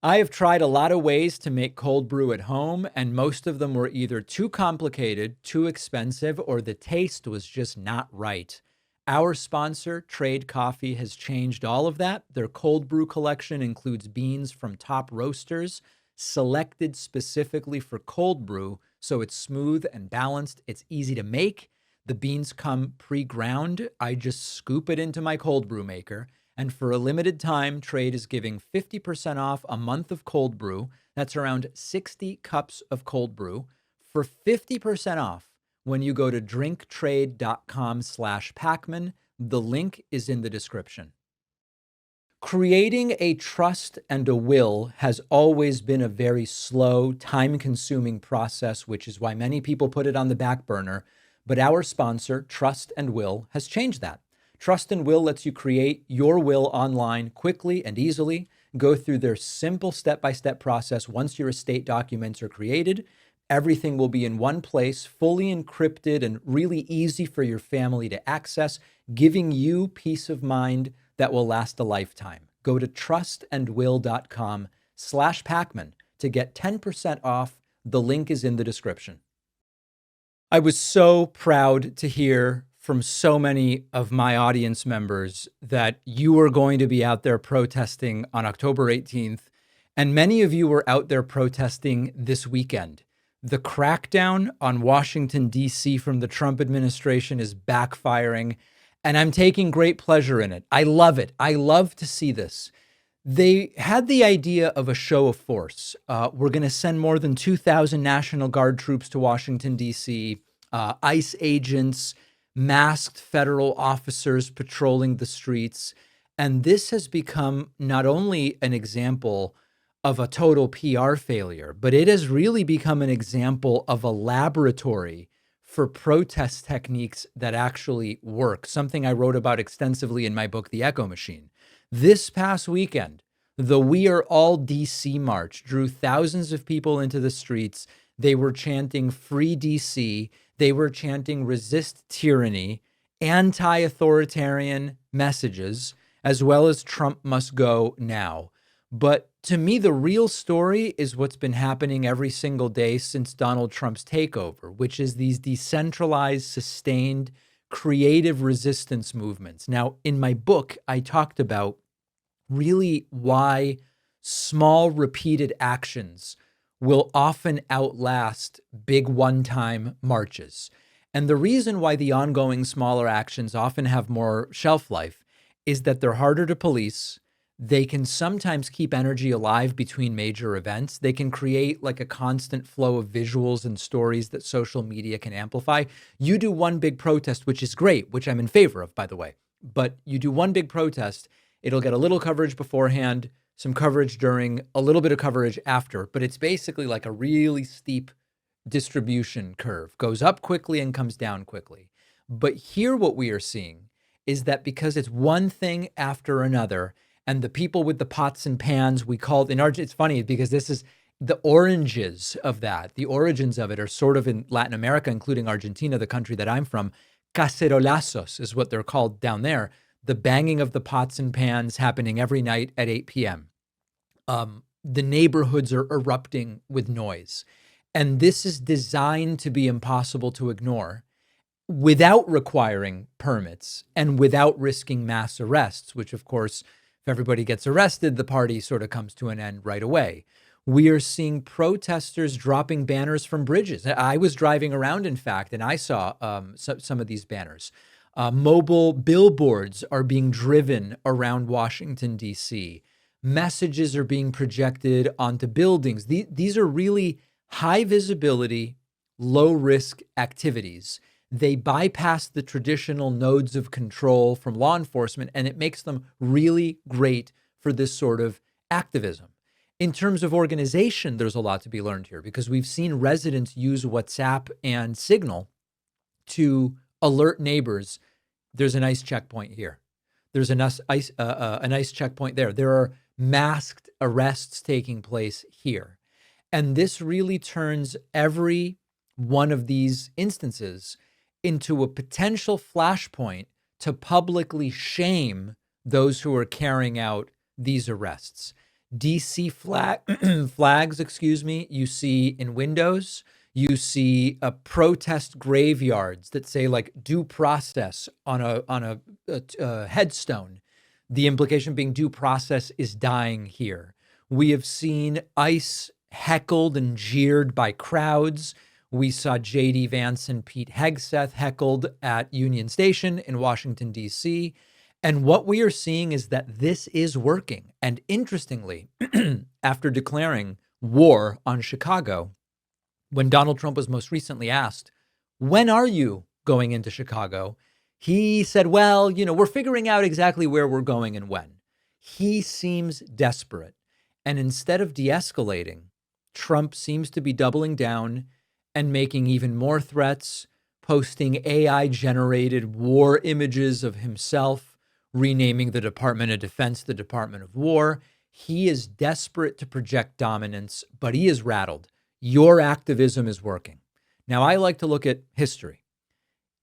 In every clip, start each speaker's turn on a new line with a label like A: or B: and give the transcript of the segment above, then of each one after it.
A: I have tried a lot of ways to make cold brew at home, and most of them were either too complicated, too expensive, or the taste was just not right. Our sponsor, Trade Coffee, has changed all of that. Their cold brew collection includes beans from top roasters, selected specifically for cold brew, so it's smooth and balanced. It's easy to make. The beans come pre-ground. I just scoop it into my cold brew maker. And for a limited time, Trade is giving 50% off a month of cold brew. That's around 60 cups of cold brew for 50% off when you go to drinktrade.com/Pakman. The link is in the description. Creating a trust and a will has always been a very slow, time-consuming process, which is why many people put it on the back burner. But our sponsor, Trust and Will, has changed that. Trust and Will lets you create your will online quickly and easily. Go through their simple step-by-step process. Once your estate documents are created, everything will be in one place, fully encrypted and really easy for your family to access, giving you peace of mind that will last a lifetime. Go to trustandwill.com/Pakman to get 10% off. The link is in the description. I was so proud to hear from so many of my audience members that you were going to be out there protesting on October 18th, and many of you were out there protesting this weekend. The crackdown on Washington, D.C. from the Trump administration is backfiring, and I'm taking great pleasure in it. I love it. I love to see this. They had the idea of a show of force. We're going to send more than 2,000 National Guard troops to Washington, D.C., ICE agents, masked federal officers patrolling the streets. And this has become not only an example of a total PR failure, but it has really become an example of a laboratory for protest techniques that actually work, something I wrote about extensively in my book, The Echo Machine. This past weekend, the We Are All DC March drew thousands of people into the streets. They were chanting Free DC. They were chanting Resist Tyranny, anti-authoritarian messages, as well as Trump must go now. But to me, the real story is what's been happening every single day since Donald Trump's takeover, which is these decentralized, sustained, creative resistance movements. Now, in my book, I talked about really why small, repeated actions will often outlast big one-time marches. And the reason why the ongoing smaller actions often have more shelf life is that they're harder to police. They can sometimes keep energy alive between major events. They can create like a constant flow of visuals and stories that social media can amplify. You do one big protest, which is great, which I'm in favor of, by the way. But you do one big protest, it'll get a little coverage beforehand, some coverage during, a little bit of coverage after. But it's basically like a really steep distribution curve. Goes up quickly and comes down quickly. But here what we are seeing is that because it's one thing after another, and the people with the pots and pans, we called in Argentina, it's funny because this is the oranges of that. The origins of it are sort of in Latin America, including Argentina, the country that I'm from. Cacerolazos is what they're called down there. The banging of the pots and pans happening every night at 8 p.m. The neighborhoods are erupting with noise. And this is designed to be impossible to ignore without requiring permits and without risking mass arrests, which of course, if everybody gets arrested, the party sort of comes to an end right away. We are seeing protesters dropping banners from bridges. I was driving around, in fact, and I saw some of these banners. Mobile billboards are being driven around Washington, D.C. Messages are being projected onto buildings. These are really high visibility, low risk activities. They bypass the traditional nodes of control from law enforcement, and it makes them really great for this sort of activism. In terms of organization, there's a lot to be learned here because we've seen residents use WhatsApp and Signal to alert neighbors. There's an ICE checkpoint here. There's an ICE checkpoint there. There are masked arrests taking place here. And this really turns every one of these instances into a potential flashpoint to publicly shame those who are carrying out these arrests. DC flags, you see in windows. You see protest graveyards that say like due process on a headstone. The implication being due process is dying here. We have seen ICE heckled and jeered by crowds. We saw J.D. Vance and Pete Hegseth heckled at Union Station in Washington, D.C. And what we are seeing is that this is working. And interestingly, after declaring war on Chicago, when Donald Trump was most recently asked, when are you going into Chicago? He said, well, we're figuring out exactly where we're going and when. He seems desperate. And instead of de-escalating, Trump seems to be doubling down and making even more threats, posting AI-generated war images of himself, renaming the Department of Defense the Department of War. He is desperate to project dominance, but he is rattled. Your activism is working. Now, I like to look at history.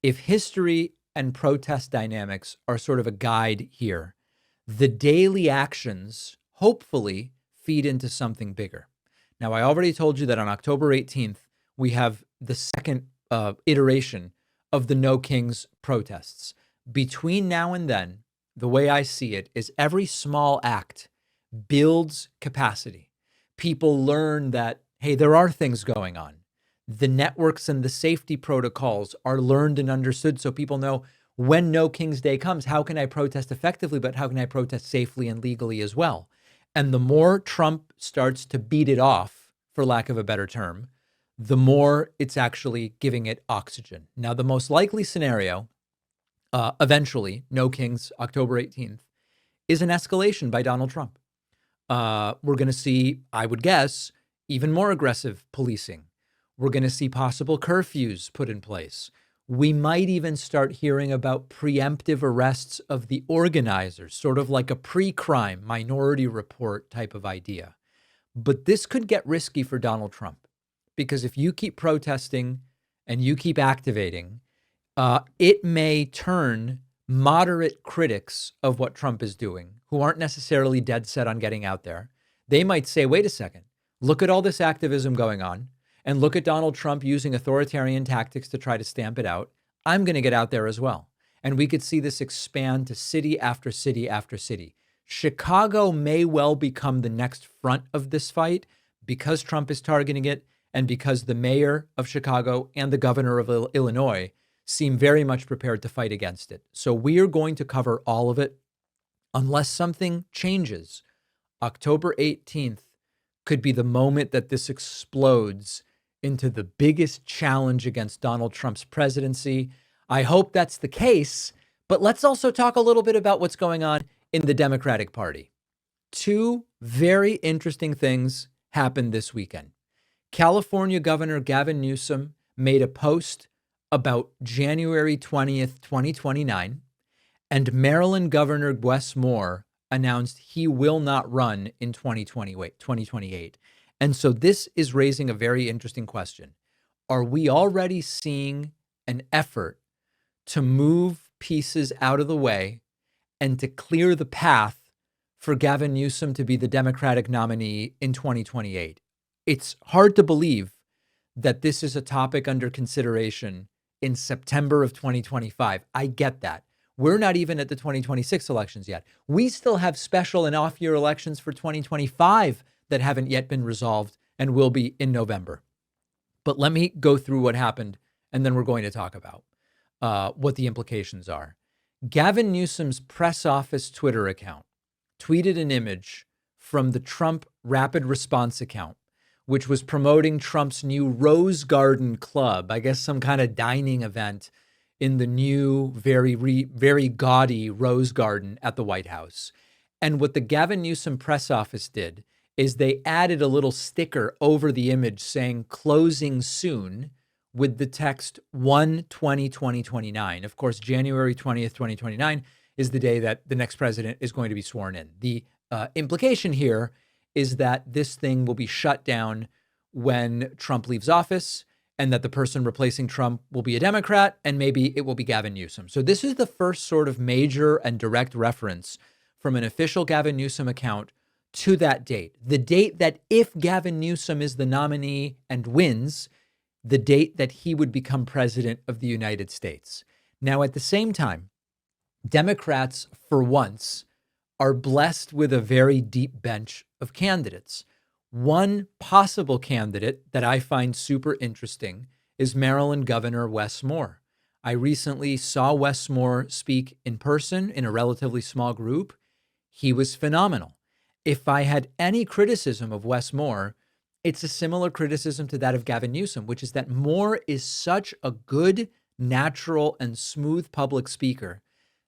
A: If history and protest dynamics are sort of a guide here, the daily actions hopefully feed into something bigger. Now, I already told you that on October 18th, we have the second iteration of the No Kings protests. Between now and then, the way I see it is every small act builds capacity. People learn that, hey, there are things going on. The networks and the safety protocols are learned and understood so people know when No King's Day comes, how can I protest effectively, but how can I protest safely and legally as well? And the more Trump starts to beat it off, for lack of a better term, the more it's actually giving it oxygen. Now, the most likely scenario, eventually, No Kings, October 18th, is an escalation by Donald Trump. We're going to see, I would guess, even more aggressive policing. We're going to see possible curfews put in place. We might even start hearing about preemptive arrests of the organizers, sort of like a pre-crime Minority Report type of idea. But this could get risky for Donald Trump, because if you keep protesting and you keep activating, it may turn moderate critics of what Trump is doing, who aren't necessarily dead set on getting out there. They might say, wait a second, look at all this activism going on, and look at Donald Trump using authoritarian tactics to try to stamp it out. I'm going to get out there as well. And we could see this expand to city after city after city. Chicago may well become the next front of this fight because Trump is targeting it and because the mayor of Chicago and the governor of Illinois seem very much prepared to fight against it. So we are going to cover all of it unless something changes. October 18th could be the moment that this explodes into the biggest challenge against Donald Trump's presidency. I hope that's the case, but let's also talk a little bit about what's going on in the Democratic Party. Two very interesting things happened this weekend. California Governor Gavin Newsom made a post about January 20th, 2029, and Maryland Governor Wes Moore announced he will not run in 2028. And so this is raising a very interesting question. Are we already seeing an effort to move pieces out of the way and to clear the path for Gavin Newsom to be the Democratic nominee in 2028? It's hard to believe that this is a topic under consideration in September of 2025. I get that. We're not even at the 2026 elections yet. We still have special and off-year elections for 2025 that haven't yet been resolved and will be in November. But let me go through what happened, and then we're going to talk about what the implications are. Gavin Newsom's press office Twitter account tweeted an image from the Trump Rapid Response account, which was promoting Trump's new Rose Garden Club, I guess some kind of dining event in the new, very gaudy Rose Garden at the White House. And what the Gavin Newsom press office did is they added a little sticker over the image saying closing soon with the text 1/20/2029. Of course, January 20th, 2029 is the day that the next president is going to be sworn in. The implication here is that this thing will be shut down when Trump leaves office and that the person replacing Trump will be a Democrat and maybe it will be Gavin Newsom. So this is the first sort of major and direct reference from an official Gavin Newsom account to that date, the date that if Gavin Newsom is the nominee and wins, the date that he would become president of the United States. Now, at the same time, Democrats, for once, are blessed with a very deep bench of candidates. One possible candidate that I find super interesting is Maryland Governor Wes Moore. I recently saw Wes Moore speak in person in a relatively small group. He was phenomenal. If I had any criticism of Wes Moore, it's a similar criticism to that of Gavin Newsom, which is that Moore is such a good, natural, and smooth public speaker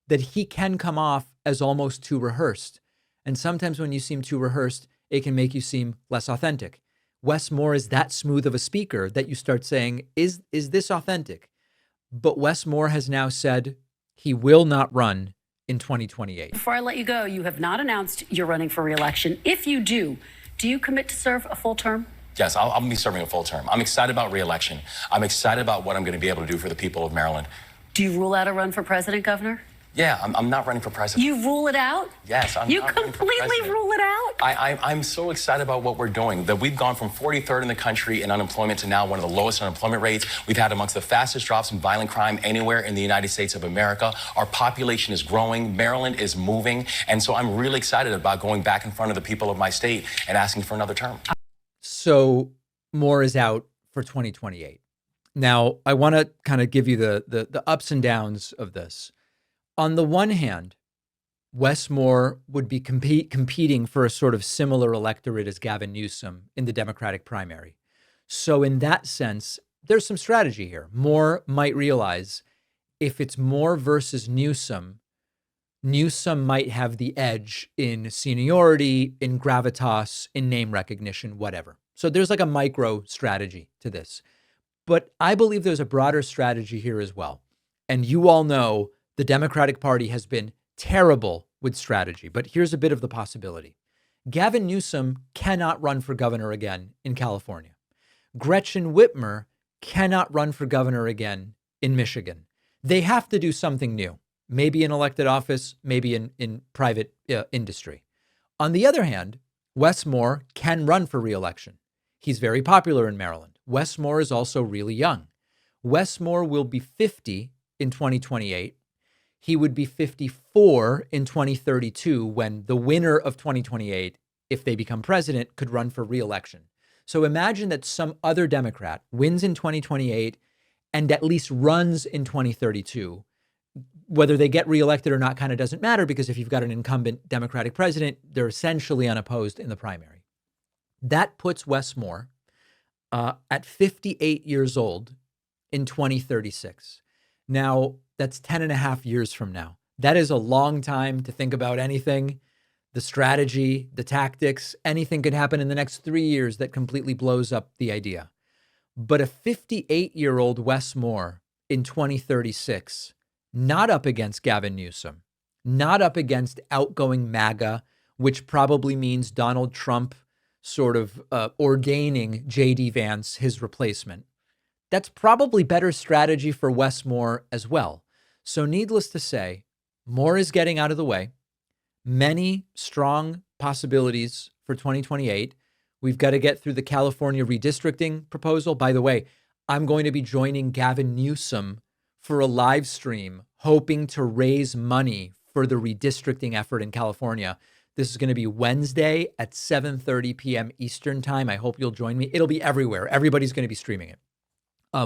A: that he can come off as almost too rehearsed. And sometimes when you seem too rehearsed, it can make you seem less authentic. Wes Moore is that smooth of a speaker that you start saying, is this authentic? But Wes Moore has now said he will not run in 2028.
B: Before I let you go, you have not announced you're running for re-election. If you do you commit to serve a full term?
C: Yes, I'll be serving a full term. I'm excited about re-election. I'm excited about what I'm going to be able to do for the people of Maryland.
B: Do you rule out a run for president, Governor?
C: Yeah, I'm not running for president.
B: You rule it out?
C: Yes, I'm
B: You
C: not running for
B: completely
C: president.
B: rule it out?
C: I'm so excited about what we're doing, that we've gone from 43rd in the country in unemployment to now one of the lowest unemployment rates. We've had amongst the fastest drops in violent crime anywhere in the United States of America. Our population is growing. Maryland is moving. And so I'm really excited about going back in front of the people of my state and asking for another term.
A: So Moore is out for 2028. Now, I want to kind of give you the ups and downs of this. On the one hand, Wes Moore would be competing for a sort of similar electorate as Gavin Newsom in the Democratic primary. So in that sense, there's some strategy here. Moore might realize if it's Moore versus Newsom, Newsom might have the edge in seniority, in gravitas, in name recognition, whatever. So there's like a micro strategy to this. But I believe there's a broader strategy here as well. And you all know the Democratic Party has been terrible with strategy, but here's a bit of the possibility. Gavin Newsom cannot run for governor again in California. Gretchen Whitmer cannot run for governor again in Michigan. They have to do something new, maybe in elected office, maybe in private industry. On the other hand, Wes Moore can run for re-election. He's very popular in Maryland. Wes Moore is also really young. Wes Moore will be 50 in 2028. He would be 54 in 2032 when the winner of 2028, if they become president, could run for re-election. So imagine that some other Democrat wins in 2028 and at least runs in 2032. Whether they get reelected or not kind of doesn't matter, because if you've got an incumbent Democratic president, they're essentially unopposed in the primary. That puts Wes Moore at 58 years old in 2036. Now, that's 10 and a half years from now. That is a long time to think about anything. The strategy, the tactics, anything could happen in the next 3 years that completely blows up the idea. But a 58-year-old Wes Moore in 2036, not up against Gavin Newsom, not up against outgoing MAGA, which probably means Donald Trump sort of ordaining J.D. Vance his replacement. That's probably better strategy for Wes Moore as well. So needless to say, Moore is getting out of the way. Many strong possibilities for 2028. We've got to get through the California redistricting proposal. By the way, I'm going to be joining Gavin Newsom for a live stream, hoping to raise money for the redistricting effort in California. This is going to be Wednesday at 7:30 p.m. Eastern time. I hope you'll join me. It'll be everywhere. Everybody's going to be streaming it.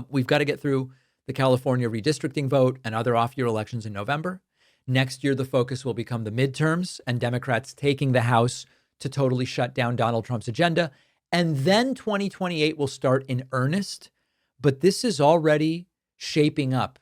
A: We've got to get through the California redistricting vote and other off-year elections in November. Next year, the focus will become the midterms and Democrats taking the House to totally shut down Donald Trump's agenda. And then 2028 will start in earnest. But this is already shaping up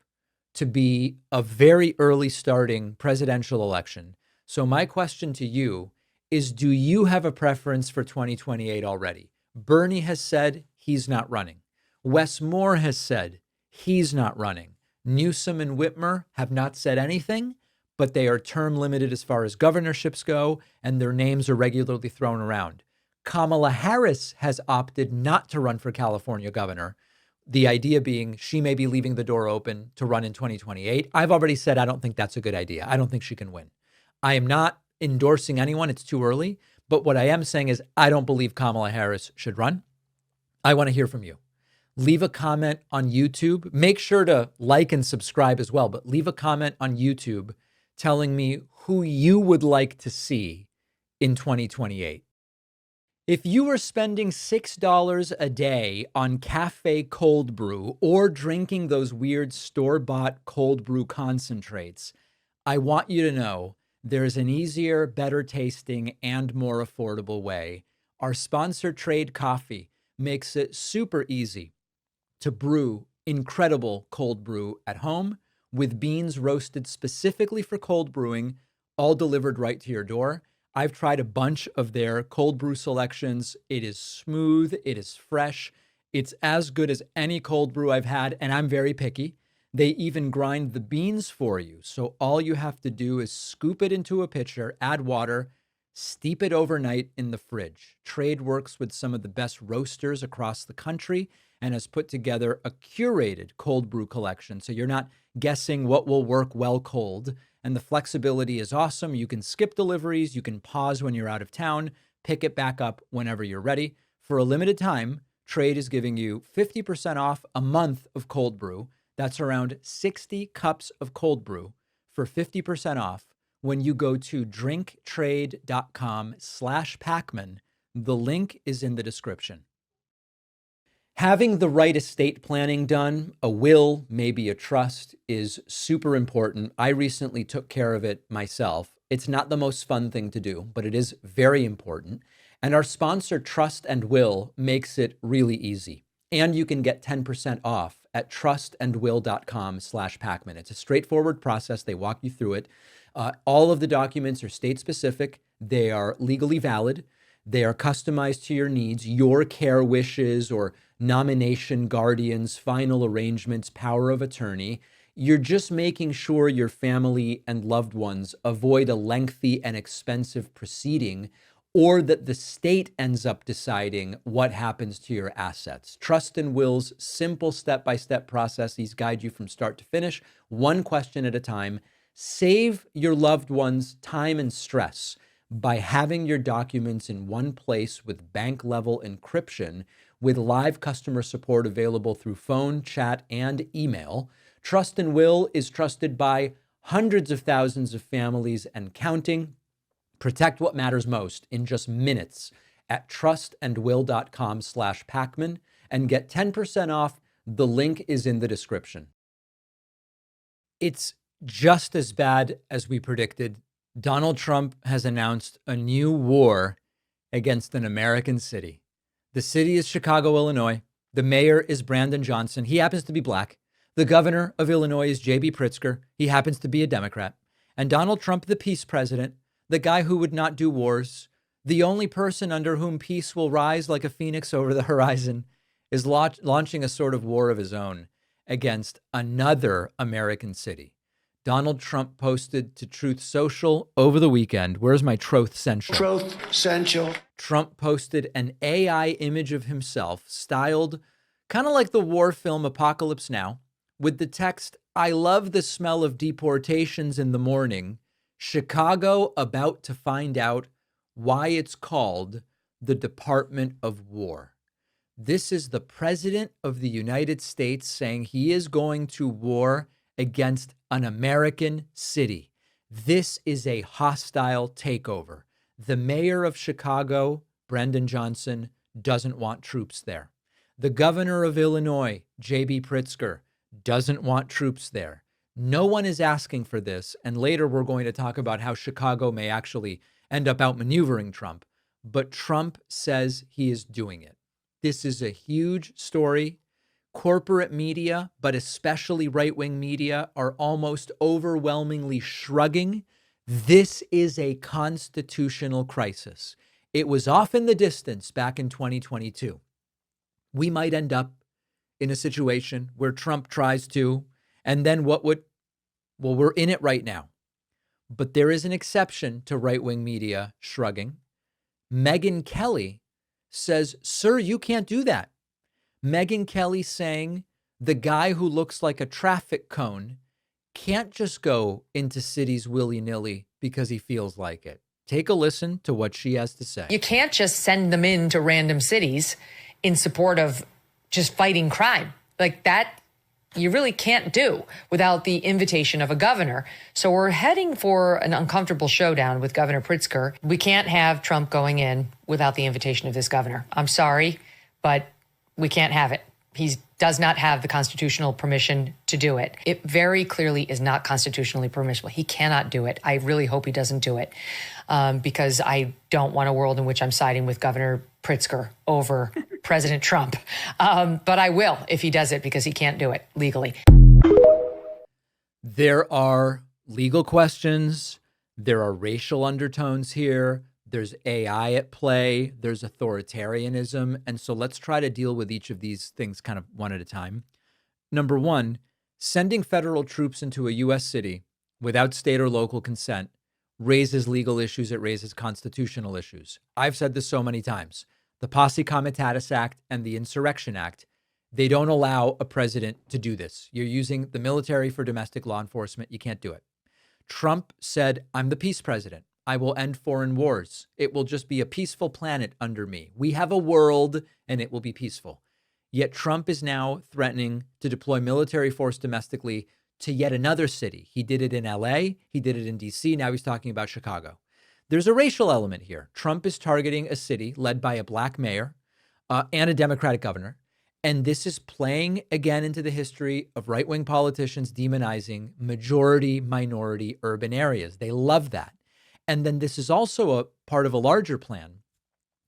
A: to be a very early starting presidential election. So my question to you is, do you have a preference for 2028 already? Bernie has said he's not running. Wes Moore has said he's not running. Newsom and Whitmer have not said anything, but they are term limited as far as governorships go, and their names are regularly thrown around. Kamala Harris has opted not to run for California governor, the idea being she may be leaving the door open to run in 2028. I've already said I don't think that's a good idea. I don't think she can win. I am not endorsing anyone. It's too early. But what I am saying is I don't believe Kamala Harris should run. I want to hear from you. Leave a comment on YouTube. Make sure to like and subscribe as well, but leave a comment on YouTube telling me who you would like to see in 2028. If you were spending $6 a day on cafe cold brew or drinking those weird store-bought cold brew concentrates, I want you to know there's an easier, better tasting, and more affordable way. Our sponsor, Trade Coffee, makes it super easy to brew incredible cold brew at home with beans roasted specifically for cold brewing, all delivered right to your door. I've tried a bunch of their cold brew selections. It is smooth. It is fresh. It's as good as any cold brew I've had, and I'm very picky. They even grind the beans for you. So all you have to do is scoop it into a pitcher, add water, steep it overnight in the fridge. Trade works with some of the best roasters across the country and has put together a curated cold brew collection. So you're not guessing what will work well cold. And the flexibility is awesome. You can skip deliveries. You can pause when you're out of town, pick it back up whenever you're ready. For a limited time, Trade is giving you 50% off a month of cold brew. That's around 60 cups of cold brew for 50% off when you go to drinktrade.com/Pakman. The link is in the description. Having the right estate planning done, a will, maybe a trust, is super important. I recently took care of it myself. It's not the most fun thing to do, but it is very important. And our sponsor, Trust and Will, makes it really easy. And you can get 10% off at trustandwill.com/Pakman. It's a straightforward process. They walk you through it. All of the documents are state specific. They are legally valid. They are customized to your needs, your care wishes or nomination, guardians, final arrangements, power of attorney. You're just making sure your family and loved ones avoid a lengthy and expensive proceeding, or that the state ends up deciding what happens to your assets. Trust and Will's simple step-by-step processes guide you from start to finish, one question at a time. Save your loved ones time and stress by having your documents in one place with bank-level encryption, with live customer support available through phone, chat, and email. Trust and Will is trusted by hundreds of thousands of families and counting. Protect what matters most in just minutes at trustandwill.com/Pakman and get 10% off. The link is in the description. It's just as bad as we predicted. Donald Trump has announced a new war against an American city. The city is Chicago, Illinois. The mayor is Brandon Johnson. He happens to be black. The governor of Illinois is J.B. Pritzker. He happens to be a Democrat. And Donald Trump, the peace president, the guy who would not do wars, the only person under whom peace will rise like a phoenix over the horizon, is launching a sort of war of his own against another American city. Donald Trump posted to Truth Social over the weekend. Where's my Truth Central?
D: Truth Central.
A: Trump posted an AI image of himself styled kind of like the war film Apocalypse Now, with the text, "I love the smell of deportations in the morning. Chicago about to find out why it's called the Department of War." This is the president of the United States saying he is going to war against an American city. This is a hostile takeover. The mayor of Chicago, Brendan Johnson, doesn't want troops there. The governor of Illinois, J.B. Pritzker, doesn't want troops there. No one is asking for this. And later we're going to talk about how Chicago may actually end up outmaneuvering Trump. But Trump says he is doing it. This is a huge story. Corporate media, but especially right-wing media, are almost overwhelmingly shrugging. This is a constitutional crisis. It was off in the distance back in 2022. We might end up in a situation where Trump tries to, and then we're in it right now. But there is an exception to right-wing media shrugging. Megyn Kelly says, "Sir, you can't do that." Megyn Kelly saying the guy who looks like a traffic cone can't just go into cities willy-nilly because he feels like it. Take a listen to what she has to say.
D: You can't just send them into random cities in support of just fighting crime. Like that, you really can't do without the invitation of a governor. So we're heading for an uncomfortable showdown with Governor Pritzker. We can't have Trump going in without the invitation of this governor. I'm sorry, but we can't have it. He does not have the constitutional permission to do it. It very clearly is not constitutionally permissible. He cannot do it. I really hope he doesn't do it because I don't want a world in which I'm siding with Governor Pritzker over President Trump. But I will if he does it because he can't do it legally.
A: There are legal questions. There are racial undertones here. There's AI at play. There's authoritarianism. And so let's try to deal with each of these things kind of one at a time. Number one, sending federal troops into a U.S. city without state or local consent raises legal issues. It raises constitutional issues. I've said this so many times. The Posse Comitatus Act and the Insurrection Act, they don't allow a president to do this. You're using the military for domestic law enforcement. You can't do it. Trump said, I'm the peace president. I will end foreign wars. It will just be a peaceful planet under me. We have a world and it will be peaceful. Yet Trump is now threatening to deploy military force domestically to yet another city. He did it in LA. He did it in DC. Now he's talking about Chicago. There's a racial element here. Trump is targeting a city led by a black mayor and a Democratic governor. And this is playing again into the history of right-wing politicians demonizing majority, minority urban areas. They love that. And then this is also a part of a larger plan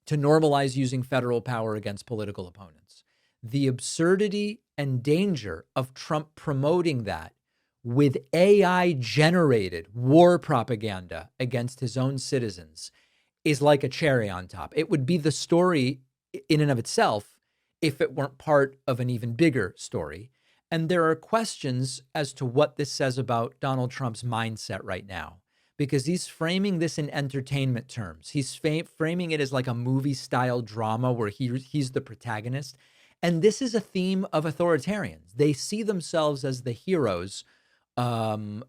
A: to normalize using federal power against political opponents. The absurdity and danger of Trump promoting that with AI-generated war propaganda against his own citizens is like a cherry on top. It would be the story in and of itself if it weren't part of an even bigger story. And there are questions as to what this says about Donald Trump's mindset right now, because he's framing this in entertainment terms. He's framing it as like a movie-style drama where he's the protagonist. And this is a theme of authoritarians. They see themselves as the heroes of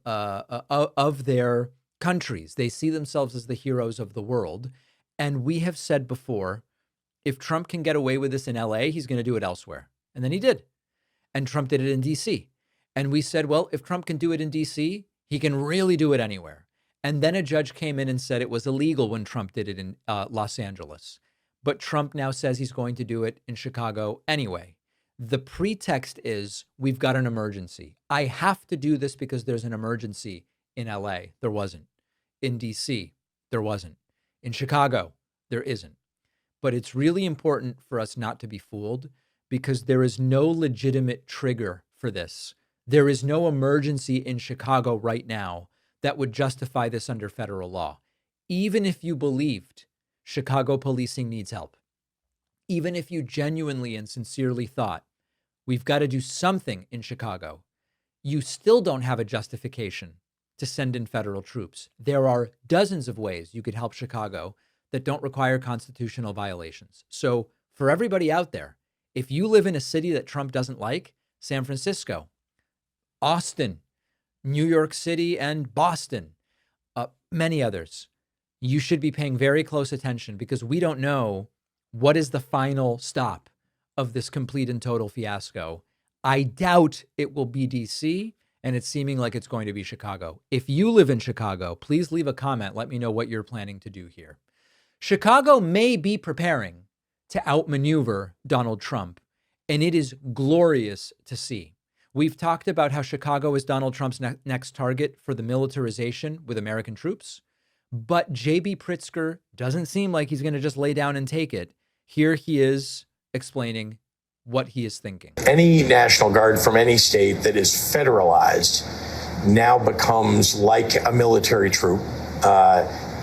A: their countries. They see themselves as the heroes of the world. And we have said before, if Trump can get away with this in LA, he's going to do it elsewhere. And then he did. And Trump did it in DC. And we said, well, if Trump can do it in DC, he can really do it anywhere. And then a judge came in and said it was illegal when Trump did it in Los Angeles. But Trump now says he's going to do it in Chicago anyway. The pretext is we've got an emergency. I have to do this because there's an emergency in LA. There wasn't. In DC, there wasn't. In Chicago, there isn't. But it's really important for us not to be fooled because there is no legitimate trigger for this. There is no emergency in Chicago right now that would justify this under federal law. Even if you believed Chicago policing needs help, even if you genuinely and sincerely thought we've got to do something in Chicago, you still don't have a justification to send in federal troops. There are dozens of ways you could help Chicago that don't require constitutional violations. So for everybody out there, if you live in a city that Trump doesn't like, San Francisco, Austin, New York City, and Boston, many others, you should be paying very close attention because we don't know what is the final stop of this complete and total fiasco. I doubt it will be DC, and it's seeming like it's going to be Chicago. If you live in Chicago, please leave a comment. Let me know what you're planning to do here. Chicago may be preparing to outmaneuver Donald Trump, and it is glorious to see. We've talked about how Chicago is Donald Trump's next target for the militarization with American troops, but J.B. Pritzker doesn't seem like he's going to just lay down and take it. Here he is explaining what he is thinking.
E: Any National Guard from any state that is federalized now becomes like a military troop.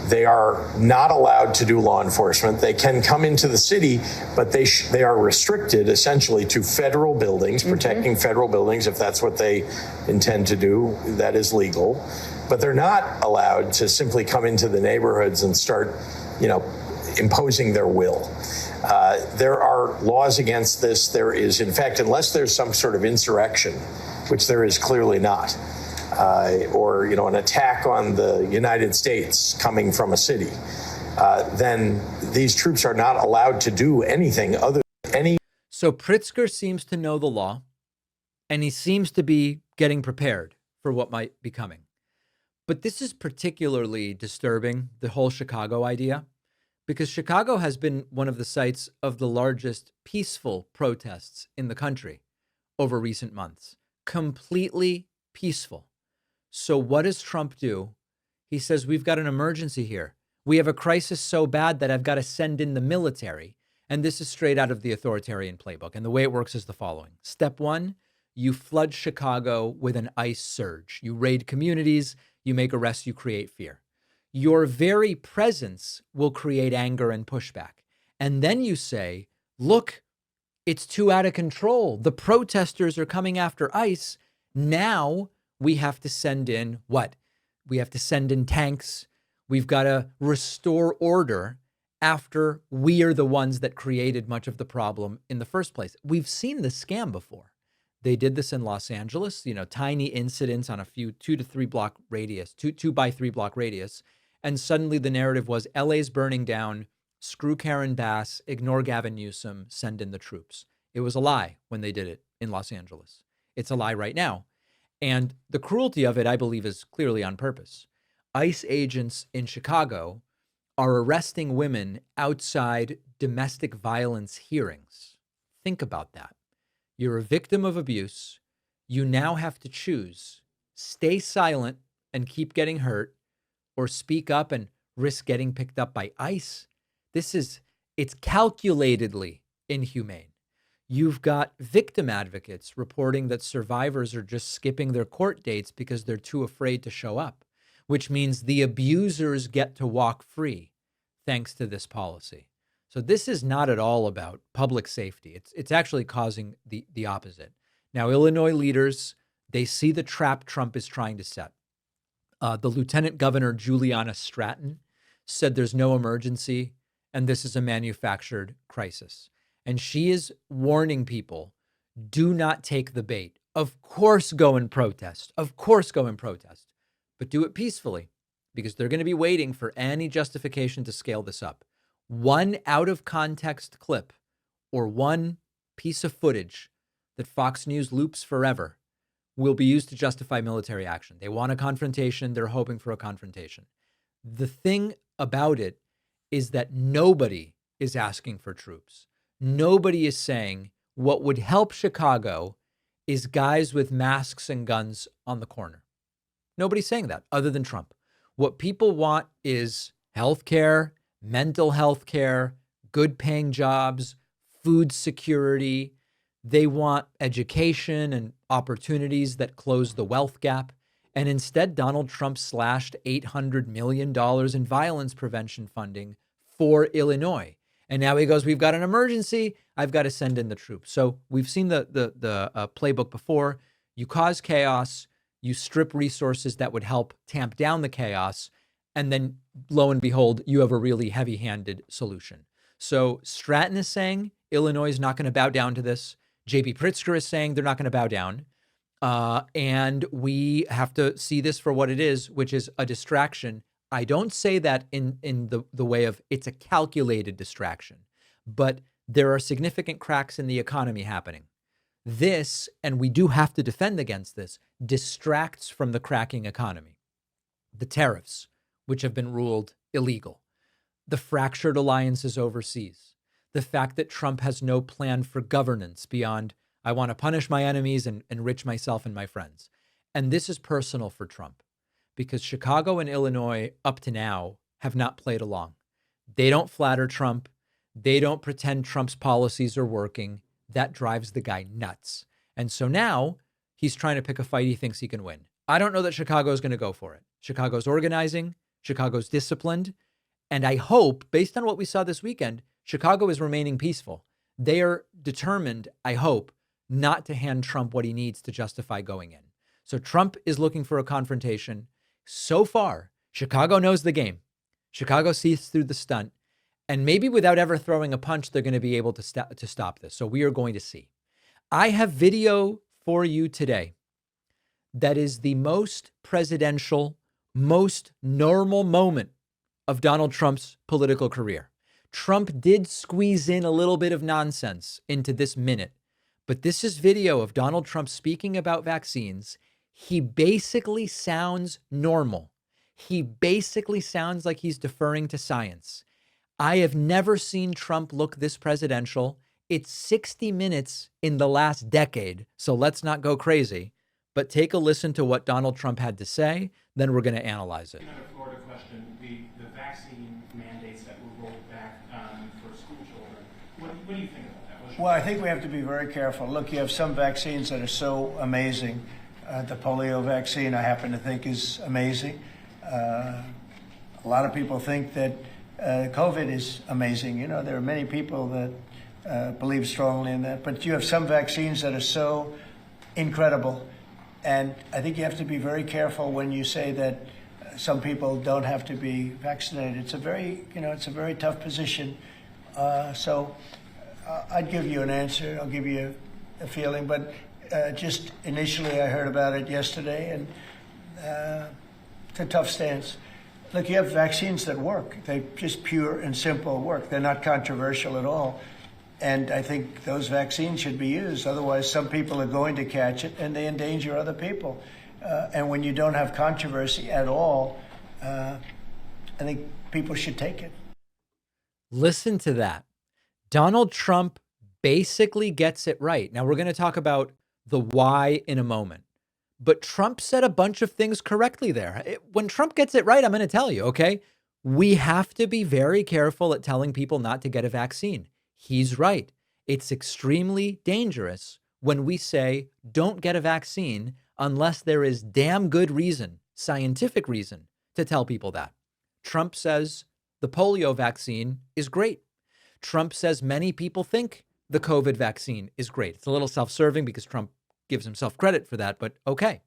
E: They are not allowed to do law enforcement. They can come into the city, but they are restricted essentially to federal buildings, protecting federal buildings. If that's what they intend to do, that is legal. But they're not allowed to simply come into the neighborhoods and start, imposing their will. There are laws against this. There is, in fact, unless there's some sort of insurrection, which there is clearly not, or an attack on the United States coming from a city, then these troops are not allowed to do anything other than any.
A: So Pritzker seems to know the law, and he seems to be getting prepared for what might be coming. But this is particularly disturbing, the whole Chicago idea, because Chicago has been one of the sites of the largest peaceful protests in the country over recent months. Completely peaceful. So what does Trump do? He says, we've got an emergency here. We have a crisis so bad that I've got to send in the military. And this is straight out of the authoritarian playbook. And the way it works is the following. Step one, you flood Chicago with an ICE surge. You raid communities, you make arrests, you create fear. Your very presence will create anger and pushback. And then you say, look, it's too out of control. The protesters are coming after ICE. Now we have to send in what? We have to send in tanks. We've got to restore order after we are the ones that created much of the problem in the first place. We've seen this scam before. They did this in Los Angeles, tiny incidents on a few 2 to 3 block radius, 2 by 3 block radius. And suddenly the narrative was LA's burning down, screw Karen Bass, ignore Gavin Newsom, send in the troops. It was a lie when they did it in Los Angeles. It's a lie right now. And the cruelty of it, I believe, is clearly on purpose. ICE agents in Chicago are arresting women outside domestic violence hearings. Think about that. You're a victim of abuse. You now have to choose, stay silent and keep getting hurt, or speak up and risk getting picked up by ICE. It's calculatedly inhumane. You've got victim advocates reporting that survivors are just skipping their court dates because they're too afraid to show up, which means the abusers get to walk free thanks to this policy. So this is not at all about public safety. It's actually causing the opposite. Now, Illinois leaders, they see the trap Trump is trying to set. The Lieutenant Governor, Juliana Stratton, said there's no emergency and this is a manufactured crisis. And she is warning people, do not take the bait. Of course, go and protest. Of course, go and protest. But do it peacefully, because they're going to be waiting for any justification to scale this up. One out of context clip or one piece of footage that Fox News loops forever will be used to justify military action. They want a confrontation. They're hoping for a confrontation. The thing about it is that nobody is asking for troops. Nobody is saying what would help Chicago is guys with masks and guns on the corner. Nobody's saying that other than Trump. What people want is healthcare, mental health care, good paying jobs, food security. They want education and opportunities that close the wealth gap. And instead, Donald Trump slashed $800 million in violence prevention funding for Illinois. And now he goes, we've got an emergency. I've got to send in the troops. So we've seen the playbook before. You cause chaos, you strip resources that would help tamp down the chaos, and then lo and behold, you have a really heavy-handed solution. So Stratton is saying Illinois is not going to bow down to this. J.B. Pritzker is saying they're not going to bow down. And we have to see this for what it is, which is a distraction. I don't say that in the way of it's a calculated distraction, but there are significant cracks in the economy happening. This, and we do have to defend against this, distracts from the cracking economy. The tariffs, which have been ruled illegal, the fractured alliances overseas, the fact that Trump has no plan for governance beyond, I want to punish my enemies and enrich myself and my friends. And this is personal for Trump because Chicago and Illinois up to now have not played along. They don't flatter Trump. They don't pretend Trump's policies are working. That drives the guy nuts. And so now he's trying to pick a fight he thinks he can win. I don't know that Chicago is going to go for it. Chicago's organizing. Chicago's disciplined. And I hope, based on what we saw this weekend, Chicago is remaining peaceful. They are determined, I hope, not to hand Trump what he needs to justify going in. So Trump is looking for a confrontation. So far, Chicago knows the game. Chicago sees through the stunt. And maybe without ever throwing a punch, they're going to be able to stop this. So we are going to see. I have video for you today that is the most presidential, most normal moment of Donald Trump's political career. Trump did squeeze in a little bit of nonsense into this minute, but this is video of Donald Trump speaking about vaccines. He basically sounds normal. He basically sounds like he's deferring to science. I have never seen Trump look this presidential. It's 60 minutes in the last decade, so let's not go crazy. But take a listen to what Donald Trump had to say, then we're going to analyze it.
F: Another Florida question, the vaccine mandates that were rolled back for school children. What do you think about that?
G: Well, I think we have to be very careful. Look, you have some vaccines that are so amazing. The polio vaccine, I happen to think, is amazing. A lot of people think that COVID is amazing. You know, there are many people that believe strongly in that. But you have some vaccines that are so incredible. And I think you have to be very careful when you say that some people don't have to be vaccinated. It's a very tough position. So I'd give you an answer. I'll give you a feeling. But just initially, I heard about it yesterday, and it's a tough stance. Look, you have vaccines that work. They just pure and simple work. They're not controversial at all. And I think those vaccines should be used. Otherwise, some people are going to catch it, and they endanger other people. And when you don't have controversy at all, I think people should take it.
A: Listen to that. Donald Trump basically gets it right. Now, we're going to talk about the why in a moment. But Trump said a bunch of things correctly there. When Trump gets it right, I'm going to tell you, okay? We have to be very careful at telling people not to get a vaccine. He's right. It's extremely dangerous when we say, don't get a vaccine unless there is damn good reason, scientific reason, to tell people that. Trump says the polio vaccine is great. Trump says many people think the COVID vaccine is great. It's a little self-serving because Trump gives himself credit for that, but okay.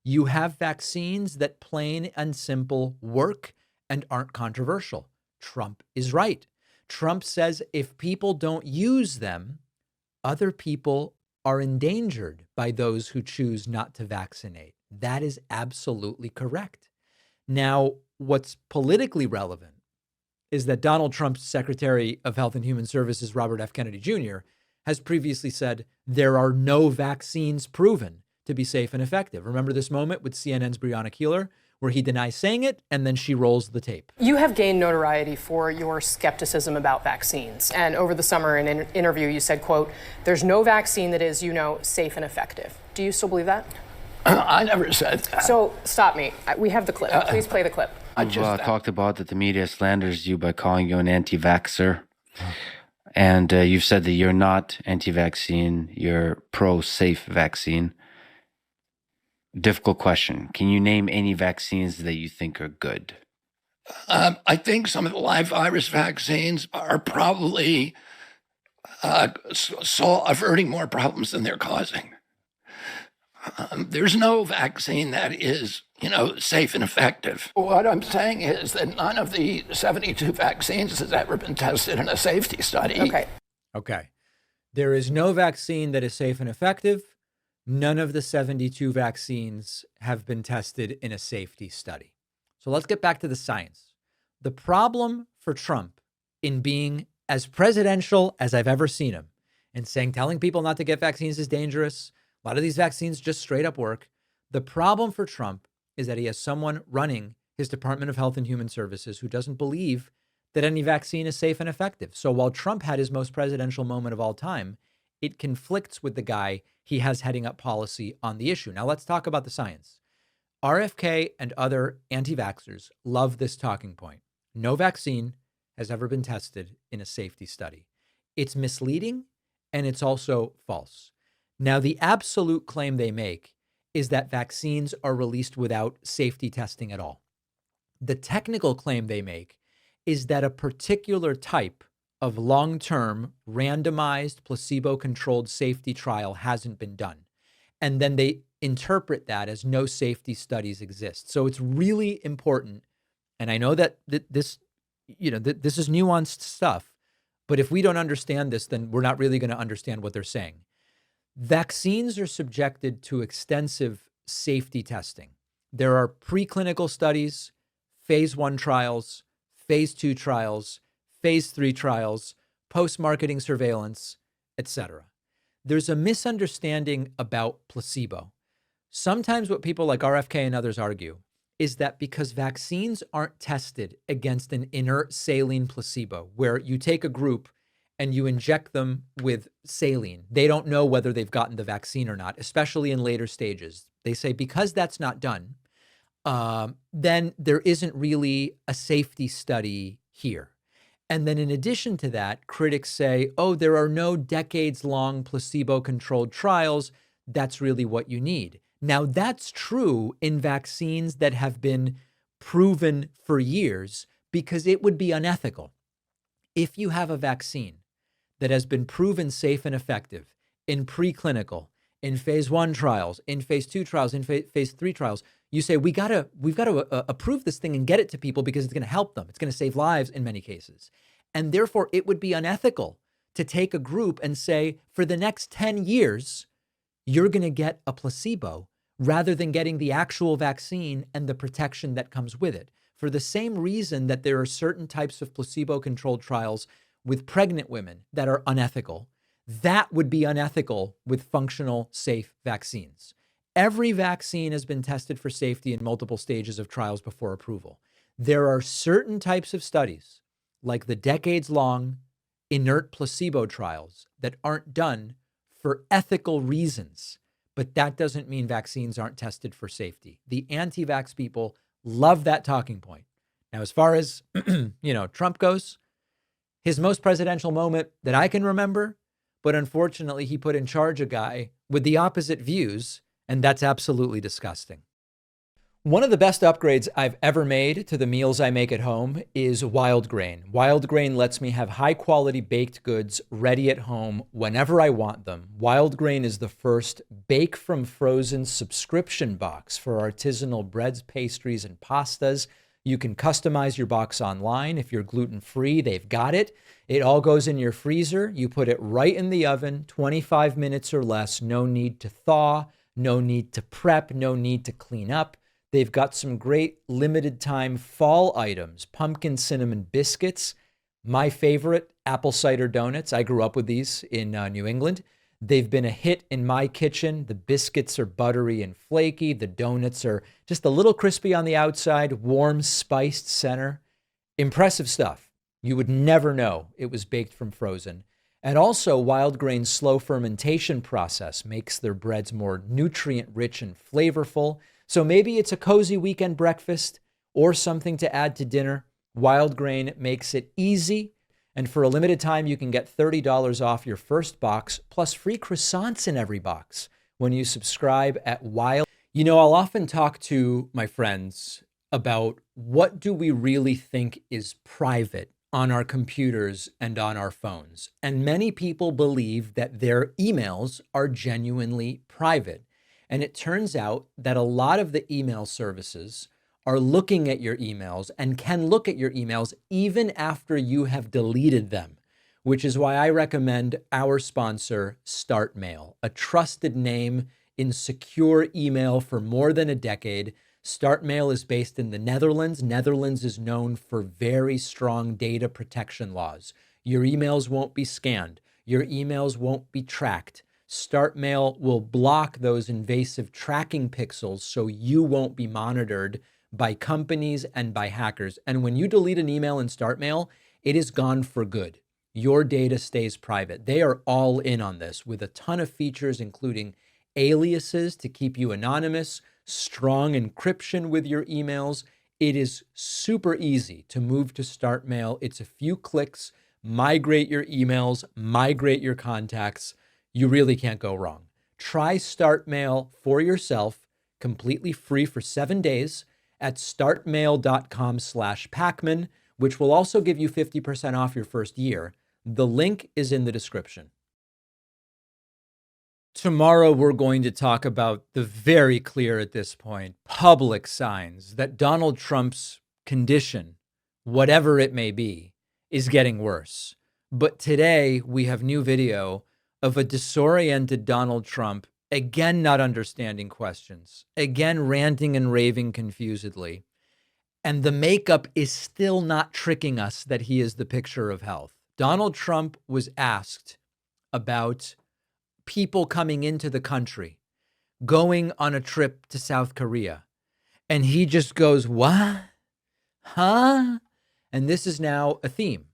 A: You have vaccines that plain and simple work and aren't controversial. Trump is right. Trump says if people don't use them, other people are endangered by those who choose not to vaccinate. That is absolutely correct. Now, what's politically relevant is that Donald Trump's Secretary of Health and Human Services, Robert F. Kennedy Jr., has previously said there are no vaccines proven to be safe and effective. Remember this moment with CNN's Breonna Keeler, where he denies saying it, and then she rolls the tape.
H: You have gained notoriety for your skepticism about vaccines. And over the summer in an interview, you said, quote, there's no vaccine that is, safe and effective. Do you still believe that?
I: I never said that.
H: So stop me. We have the clip. Please play the clip.
I: You've
J: talked about that the media slanders you by calling you an anti-vaxxer. And you've said that you're not anti-vaccine, you're pro-safe vaccine. Difficult question. Can you name any vaccines that you think are good?
I: I think some of the live virus vaccines are probably averting more problems than they're causing. There's no vaccine that is, safe and effective. What I'm saying is that none of the 72 vaccines has ever been tested in a safety study.
A: Okay. There is no vaccine that is safe and effective. None of the 72 vaccines have been tested in a safety study. So let's get back to the science. The problem for Trump in being as presidential as I've ever seen him and telling people not to get vaccines is dangerous. A lot of these vaccines just straight up work. The problem for Trump is that he has someone running his Department of Health and Human Services who doesn't believe that any vaccine is safe and effective. So while Trump had his most presidential moment of all time, it conflicts with the guy he has heading up policy on the issue. Now let's talk about the science. RFK and other anti-vaxxers love this talking point. No vaccine has ever been tested in a safety study. It's misleading and it's also false. Now, the absolute claim they make is that vaccines are released without safety testing at all. The technical claim they make is that a particular type of long-term randomized placebo-controlled safety trial hasn't been done. And then they interpret that as no safety studies exist. So it's really important. And I know that this is nuanced stuff, but if we don't understand this, then we're not really going to understand what they're saying. Vaccines are subjected to extensive safety testing. There are preclinical studies, phase 1 trials, phase 2 trials, phase 3 trials, post-marketing surveillance, etc. There's a misunderstanding about placebo. Sometimes what people like RFK and others argue is that because vaccines aren't tested against an inert saline placebo, where you take a group and you inject them with saline, they don't know whether they've gotten the vaccine or not, especially in later stages. They say because that's not done, then there isn't really a safety study here. And then in addition to that, critics say, oh, there are no decades-long placebo-controlled trials. That's really what you need. Now, that's true in vaccines that have been proven for years, because it would be unethical. If you have a vaccine that has been proven safe and effective in preclinical, in phase 1 trials, in phase 2 trials, in phase 3 trials, you say, we've got to approve this thing and get it to people because it's going to help them. It's going to save lives in many cases. And therefore, it would be unethical to take a group and say, for the next 10 years, you're going to get a placebo rather than getting the actual vaccine and the protection that comes with it. For the same reason that there are certain types of placebo-controlled trials with pregnant women that are unethical, that would be unethical with functional, safe vaccines. Every vaccine has been tested for safety in multiple stages of trials before approval. There are certain types of studies, like the decades-long inert placebo trials, that aren't done for ethical reasons, but that doesn't mean vaccines aren't tested for safety. The anti-vax people love that talking point. Now, as far as, Trump goes, his most presidential moment that I can remember, but unfortunately he put in charge a guy with the opposite views, and that's absolutely disgusting. One of the best upgrades I've ever made to the meals I make at home is Wild Grain. Wild Grain lets me have high quality baked goods ready at home whenever I want them. Wild Grain is the first bake from frozen subscription box for artisanal breads, pastries, and pastas. You can customize your box online. If you're gluten-free, they've got it. It all goes in your freezer. You put it right in the oven, 25 minutes or less. No need to thaw, no need to prep, no need to clean up. They've got some great limited time fall items, pumpkin cinnamon biscuits, my favorite, apple cider donuts. I grew up with these in New England. They've been a hit in my kitchen. The biscuits are buttery and flaky. The donuts are just a little crispy on the outside, warm, spiced center. Impressive stuff. You would never know it was baked from frozen. And also, Wild Grain's slow fermentation process makes their breads more nutrient-rich and flavorful. So maybe it's a cozy weekend breakfast or something to add to dinner. Wild Grain makes it easy. And for a limited time, you can get $30 off your first box, plus free croissants in every box when you subscribe at Wild. I'll often talk to my friends about what do we really think is private on our computers and on our phones. And many people believe that their emails are genuinely private. And it turns out that a lot of the email services are looking at your emails and can look at your emails even after you have deleted them, which is why I recommend our sponsor, StartMail, a trusted name in secure email for more than a decade. StartMail is based in the Netherlands. Netherlands is known for very strong data protection laws. Your emails won't be scanned. Your emails won't be tracked. StartMail will block those invasive tracking pixels so you won't be monitored by companies and by hackers. And when you delete an email in StartMail, it is gone for good. Your data stays private. They are all in on this with a ton of features, including aliases to keep you anonymous, strong encryption with your emails. It is super easy to move to StartMail. It's a few clicks, migrate your emails, migrate your contacts. You really can't go wrong. Try StartMail for yourself, completely free for 7 days at startmail.com/Pakman, which will also give you 50% off your first year. The link is in the description. Tomorrow, we're going to talk about the very clear at this point, public signs that Donald Trump's condition, whatever it may be, is getting worse. But today, we have new video of a disoriented Donald Trump again not understanding questions, again ranting and raving confusedly. And the makeup is still not tricking us that he is the picture of health. Donald Trump was asked about people coming into the country, going on a trip to South Korea. And he just goes, what? Huh? And this is now a theme.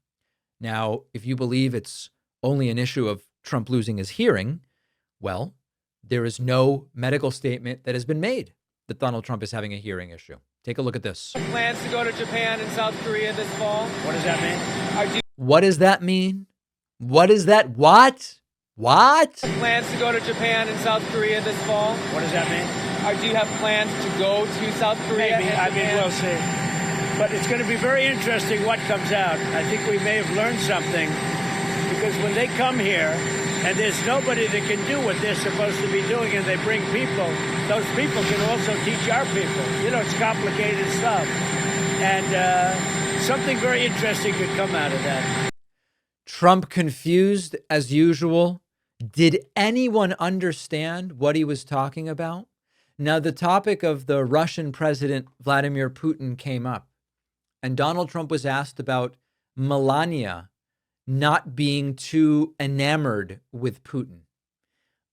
A: Now, if you believe it's only an issue of Trump losing his hearing, well, there is no medical statement that has been made that Donald Trump is having a hearing issue. Take a look at this.
K: Plans to go to Japan and South Korea this fall. What does that mean?
A: What does that mean? What is that? What?
K: Plans to go to Japan and South Korea this fall.
G: What does that mean?
K: Do you have plans to go to South Korea?
G: Maybe. I mean, we'll see. But it's going to be very interesting what comes out. I think we may have learned something because when they come here and there's nobody that can do what they're supposed to be doing and they bring people, those people can also teach our people. You know, it's complicated stuff. And something very interesting could come out of that.
A: Trump confused as usual. Did anyone understand what he was talking about? Now, the topic of the Russian President Vladimir Putin came up, and Donald Trump was asked about Melania not being too enamored with Putin.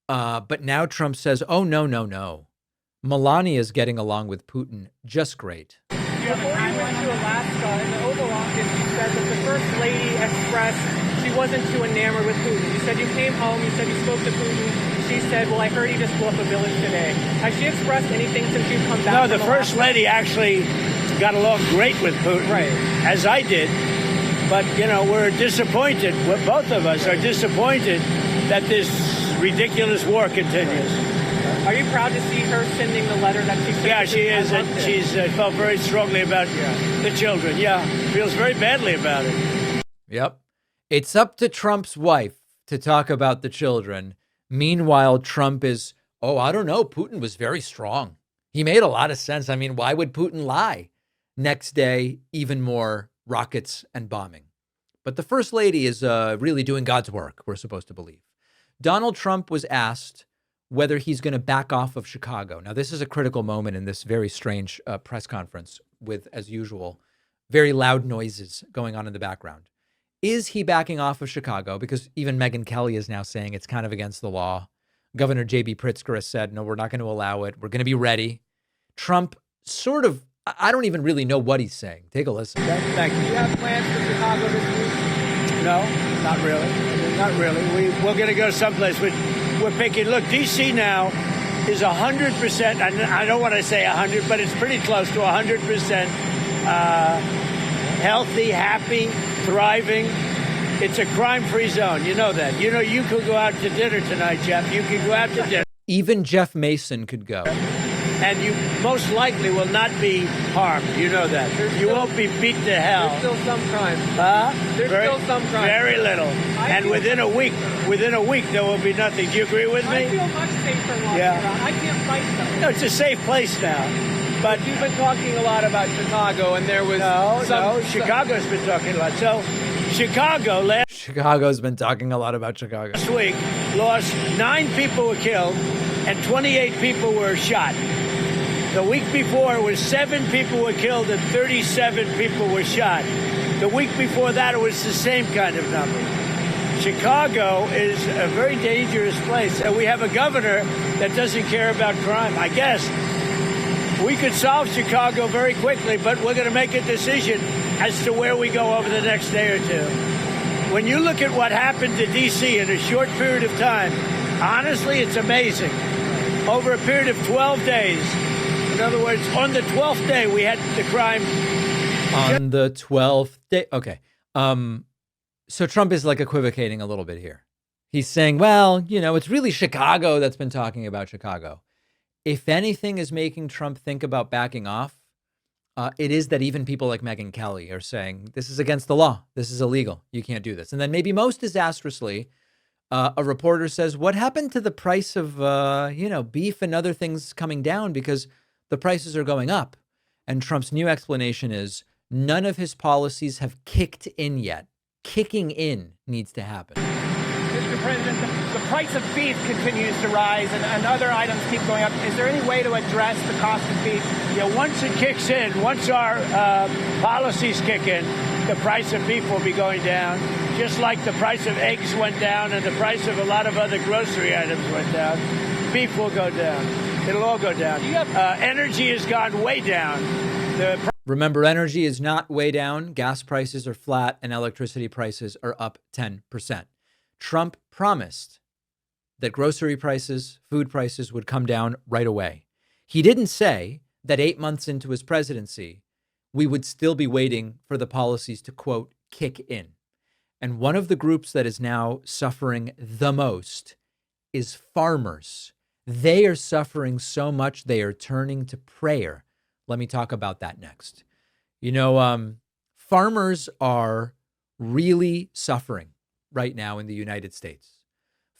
A: But now Trump says, oh, no. Melania is getting along with Putin just great.
K: Before you went to Alaska in the Oval Office, you said that the First Lady expressed she wasn't too enamored with Putin. You said you came home, you said you spoke to Putin. She said, well, I heard he just blew up a village today. Has she expressed anything since you've come back?
G: No, the First Lady actually got along great with Putin,
K: right,
G: as I did. But, you know, we're disappointed, both of us are disappointed that this ridiculous war continues.
K: Are you proud to see her sending the letter that she sent?
G: Yeah, she is. And she's felt very strongly about the children. Yeah, feels very badly about it.
A: Yep. It's up to Trump's wife to talk about the children. Meanwhile, Trump is, I don't know. Putin was very strong. He made a lot of sense. I mean, why would Putin lie? Next day, even more rockets and bombing. But the First Lady is really doing God's work, we're supposed to believe. Donald Trump was asked whether he's going to back off of Chicago. Now, this is a critical moment in this very strange press conference with, as usual, very loud noises going on in the background. Is he backing off of Chicago? Because even Megyn Kelly is now saying it's kind of against the law. Governor J.B. Pritzker has said, no, we're not going to allow it. We're going to be ready. Trump sort of, I don't even really know what he's saying. Take a listen.
K: Thank you. Do you have plans for Chicago this week?
G: No, not really. Not really. We're going to go someplace. We're picking. Look, D.C. now is 100%. And I don't want to say 100, but it's pretty close to 100% healthy, happy, thriving. It's a crime-free zone. You know that. You know, you could go out to dinner tonight, Jeff. You could go out to dinner.
A: Even Jeff Mason could go.
G: And you most likely will not be harmed. You know that. You won't be beat to hell.
K: There's still some crime.
G: There's
K: still some crime.
G: Very little. And within a week, there will be nothing. Do you agree with me?
K: I feel much safer walking around. I can't fight though.
G: No, it's a safe place now. But
K: you've been talking a lot about Chicago, and there was
G: Chicago's been talking a lot. So
A: Chicago's been talking a lot about Chicago.
G: Last week, lost 9 people were killed and 28 people were shot. The week before, it was 7 people were killed and 37 people were shot. The week before that, it was the same kind of number. Chicago is a very dangerous place, and we have a governor that doesn't care about crime. I guess we could solve Chicago very quickly, but we're going to make a decision as to where we go over the next day or two. When you look at what happened to D.C. in a short period of time, honestly, it's amazing. Over a period of 12 days, in other words, on the 12th day, we had the crime.
A: On the 12th day. Okay. So Trump is like equivocating a little bit here. He's saying, well, you know, it's really Chicago that's been talking about Chicago. If anything is making Trump think about backing off, it is that even people like Megyn Kelly are saying this is against the law. This is illegal. You can't do this. And then maybe most disastrously, a reporter says, what happened to the price of, beef and other things coming down because the prices are going up? And Trump's new explanation is none of his policies have kicked in yet. Kicking in needs to happen.
L: Mr. President, the price of beef continues to rise and other items keep going up. Is there any way to address the cost of beef?
M: Yeah, once it kicks in, once our policies kick in, the price of beef will be going down, just like the price of eggs went down and the price of a lot of other grocery items went down. Beef will go down. It'll all go down. Energy has gone way down.
A: Remember, energy is not way down. Gas prices are flat and electricity prices are up 10%. Trump promised that grocery prices, food prices would come down right away. He didn't say that 8 months into his presidency, we would still be waiting for the policies to, quote, kick in. And one of the groups that is now suffering the most is farmers. They are suffering so much they are turning to prayer. Let me talk about that next. You know, farmers are really suffering right now in the United States.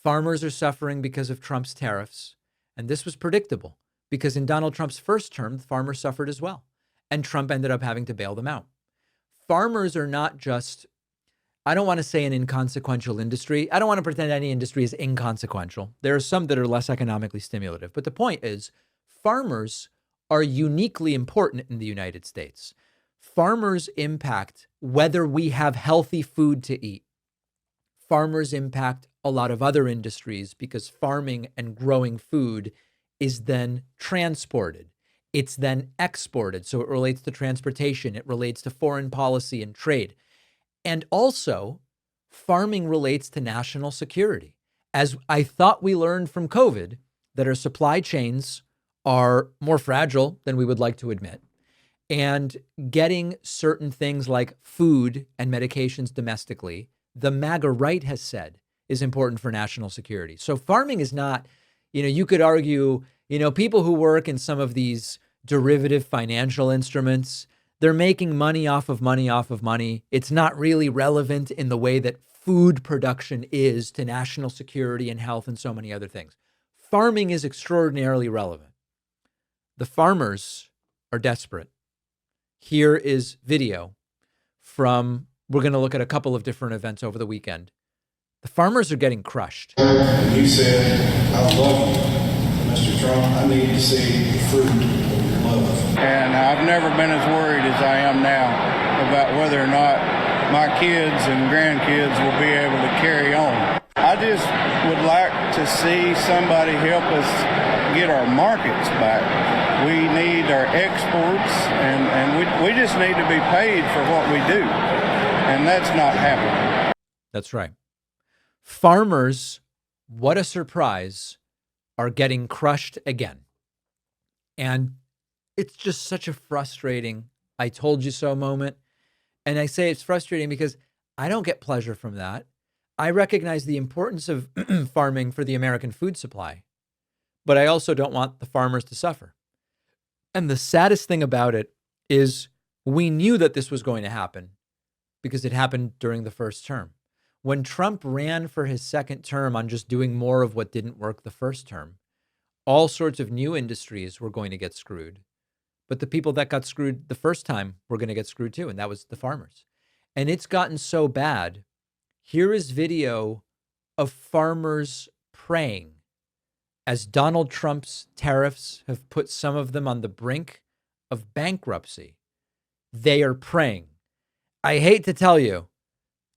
A: Farmers are suffering because of Trump's tariffs. And this was predictable because in Donald Trump's first term, the farmers suffered as well. And Trump ended up having to bail them out. Farmers are not just, I don't want to say an inconsequential industry. I don't want to pretend any industry is inconsequential. There are some that are less economically stimulative. But the point is, farmers are uniquely important in the United States. Farmers impact whether we have healthy food to eat. Farmers impact a lot of other industries because farming and growing food is then transported. It's then exported. So it relates to transportation. It relates to foreign policy and trade. And also, farming relates to national security. As I thought we learned from COVID, that our supply chains are more fragile than we would like to admit. And getting certain things like food and medications domestically, the MAGA right has said is important for national security. So farming is not, you could argue, people who work in some of these derivative financial instruments, they're making money off of money off of money. It's not really relevant in the way that food production is to national security and health and so many other things. Farming is extraordinarily relevant. The farmers are desperate. Here is video from, we're going to look at a couple of different events over the weekend. The farmers are getting crushed.
N: You said, I love you, Mr. Trump. I need to see the fruit of your love.
O: And I've never been as worried as I am now about whether or not my kids and grandkids will be able to carry on. I just would like to see somebody help us get our markets back. We need our exports, and we just need to be paid for what we do. And that's not happening.
A: That's right. Farmers, what a surprise, are getting crushed again. And it's just such a frustrating, I told you so moment. And I say it's frustrating because I don't get pleasure from that. I recognize the importance of farming for the American food supply, but I also don't want the farmers to suffer. And the saddest thing about it is we knew that this was going to happen because it happened during the first term. When Trump ran for his second term on just doing more of what didn't work the first term, all sorts of new industries were going to get screwed. But the people that got screwed the first time were going to get screwed too, and that was the farmers. And it's gotten so bad. Here is video of farmers praying as Donald Trump's tariffs have put some of them on the brink of bankruptcy. They are praying. I hate to tell you,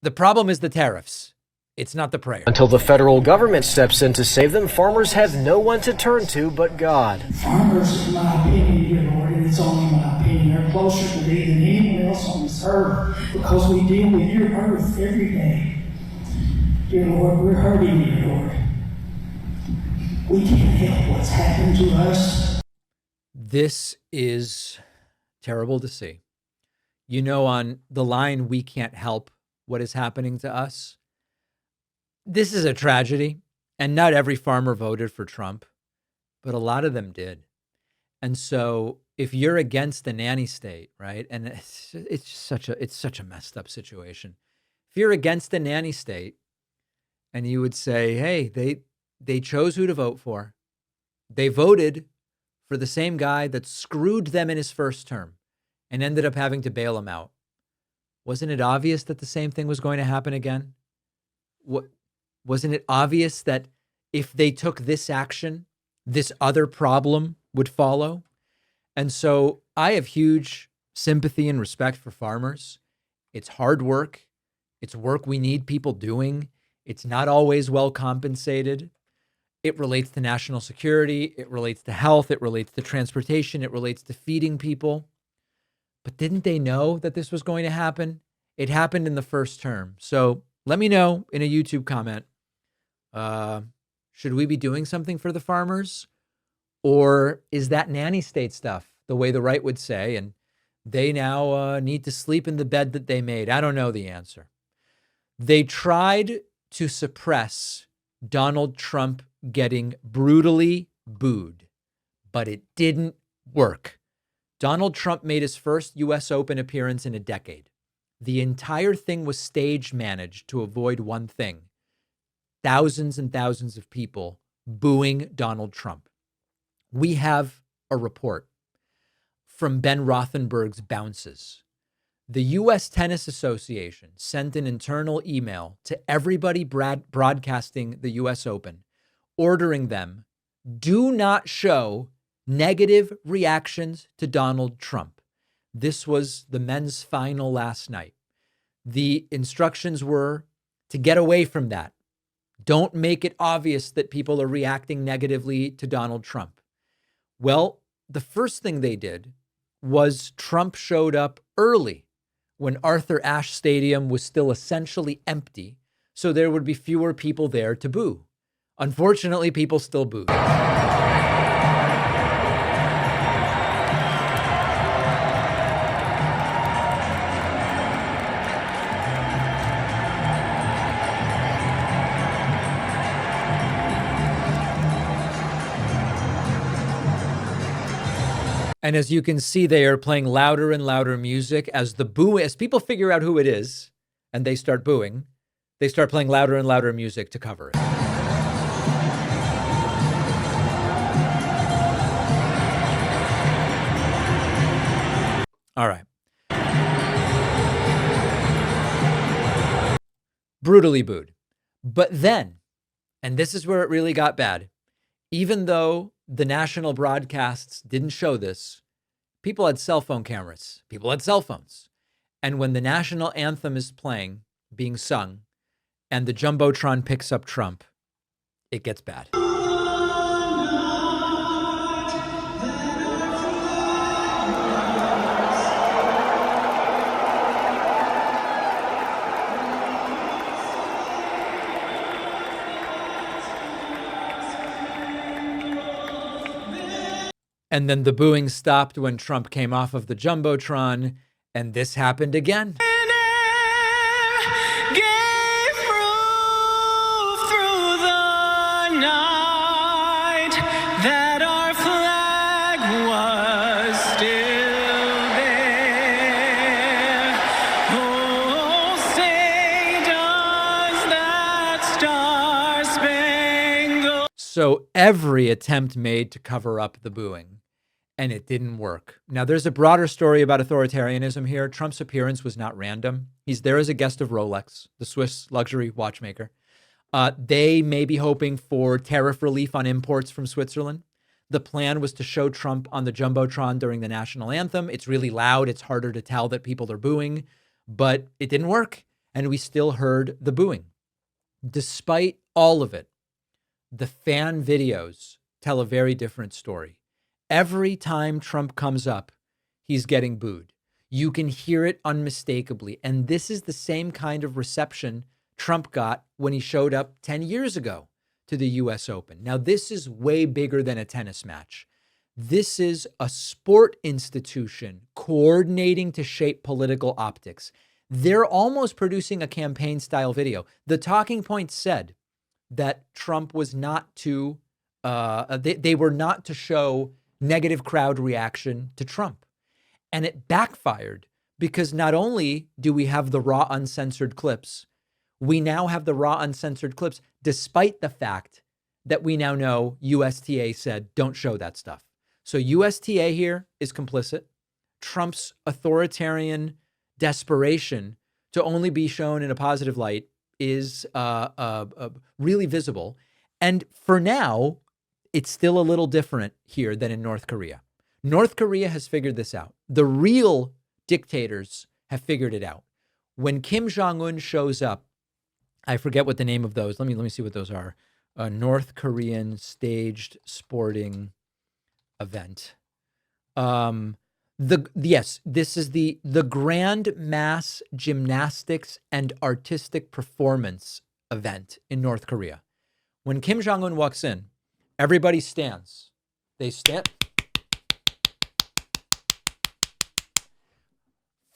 A: the problem is the tariffs. It's not the prayer.
P: Until the federal government steps in to save them, farmers have no one to turn to but God.
Q: Farmers, in my opinion, dear Lord, and it's only my opinion, are closer to thee than anyone else on this earth because we deal with your earth every day. Dear Lord, we're hurting, dear Lord. We can't help what's happened to us.
A: This is terrible to see. On the line, we can't help what is happening to us. This is a tragedy, and not every farmer voted for Trump, but a lot of them did. And so if you're against the nanny state, right, and it's such a messed up situation. If you're against the nanny state and you would say, hey, they chose who to vote for. They voted for the same guy that screwed them in his first term and ended up having to bail him out. Wasn't it obvious that the same thing was going to happen again? Wasn't it obvious that if they took this action, this other problem would follow? And so I have huge sympathy and respect for farmers. It's hard work. It's work we need people doing. It's not always well compensated. It relates to national security. It relates to health. It relates to transportation. It relates to feeding people. But didn't they know that this was going to happen? It happened in the first term. So let me know in a YouTube comment. Should we be doing something for the farmers? Or is that nanny state stuff, the way the right would say, and they now need to sleep in the bed that they made? I don't know the answer. They tried to suppress Donald Trump getting brutally booed, but it didn't work. Donald Trump made his first U.S. Open appearance in a decade. The entire thing was stage managed to avoid one thing: thousands and thousands of people booing Donald Trump. We have a report from Ben Rothenberg's bounces. The U.S. Tennis Association sent an internal email to everybody broadcasting the U.S. Open, ordering them, do not show negative reactions to Donald Trump. This was the men's final last night. The instructions were to get away from that. Don't make it obvious that people are reacting negatively to Donald Trump. Well, the first thing they did was Trump showed up early when Arthur Ashe Stadium was still essentially empty, so there would be fewer people there to boo. Unfortunately, people still booed. And as you can see, they are playing louder and louder music as people figure out who it is and they start booing, they start playing louder and louder music to cover it. All right. Brutally booed. But then, and this is where it really got bad, even though the national broadcasts didn't show this, people had cell phone cameras. People had cell phones. And when the national anthem is playing, being sung, and the Jumbotron picks up Trump, it gets bad. And then the booing stopped when Trump came off of the Jumbotron, and this happened again. So every attempt made to cover up the booing, and it didn't work. Now, there's a broader story about authoritarianism here. Trump's appearance was not random. He's there as a guest of Rolex, the Swiss luxury watchmaker. They may be hoping for tariff relief on imports from Switzerland. The plan was to show Trump on the Jumbotron during the national anthem. It's really loud. It's harder to tell that people are booing, but it didn't work, and we still heard the booing. Despite all of it, the fan videos tell a very different story. Every time Trump comes up, he's getting booed. You can hear it unmistakably. And this is the same kind of reception Trump got when he showed up 10 years ago to the U.S. Open. Now, this is way bigger than a tennis match. This is a sport institution coordinating to shape political optics. They're almost producing a campaign-style video. The talking points said that Trump was not to, they were not to show negative crowd reaction to Trump. And it backfired because not only do we have the raw uncensored clips, we now have the raw uncensored clips, despite the fact that we now know USTA said, don't show that stuff. So USTA here is complicit. Trump's authoritarian desperation to only be shown in a positive light is really visible. And for now, it's still a little different here than in North Korea. North Korea has figured this out. The real dictators have figured it out. When Kim Jong-un shows up, I forget what the name of those. Let me see what those are. A North Korean staged sporting event. This is the Grand Mass Gymnastics and Artistic Performance event in North Korea. When Kim Jong-un walks in, everybody stands. They stand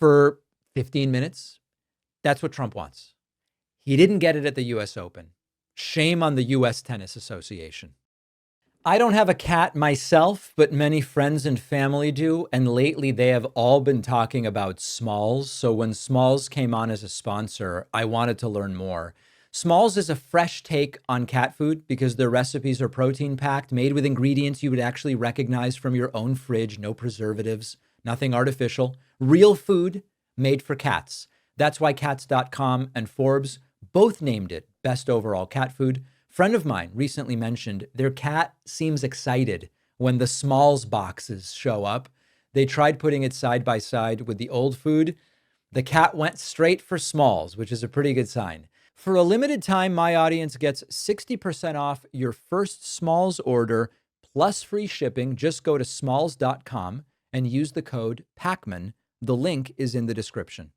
A: for 15 minutes. That's what Trump wants. He didn't get it at the U.S. Open. Shame on the U.S. Tennis Association. I don't have a cat myself, but many friends and family do. And lately they have all been talking about Smalls. So when Smalls came on as a sponsor, I wanted to learn more. Smalls is a fresh take on cat food because their recipes are protein packed, made with ingredients you would actually recognize from your own fridge. No preservatives, nothing artificial, real food made for cats. That's why Cats.com and Forbes both named it best overall cat food. Friend of mine recently mentioned their cat seems excited when the Smalls boxes show up. They tried putting it side by side with the old food. The cat went straight for Smalls, which is a pretty good sign. For a limited time, my audience gets 60% off your first Smalls order plus free shipping. Just go to smalls.com and use the code Pakman. The link is in the description.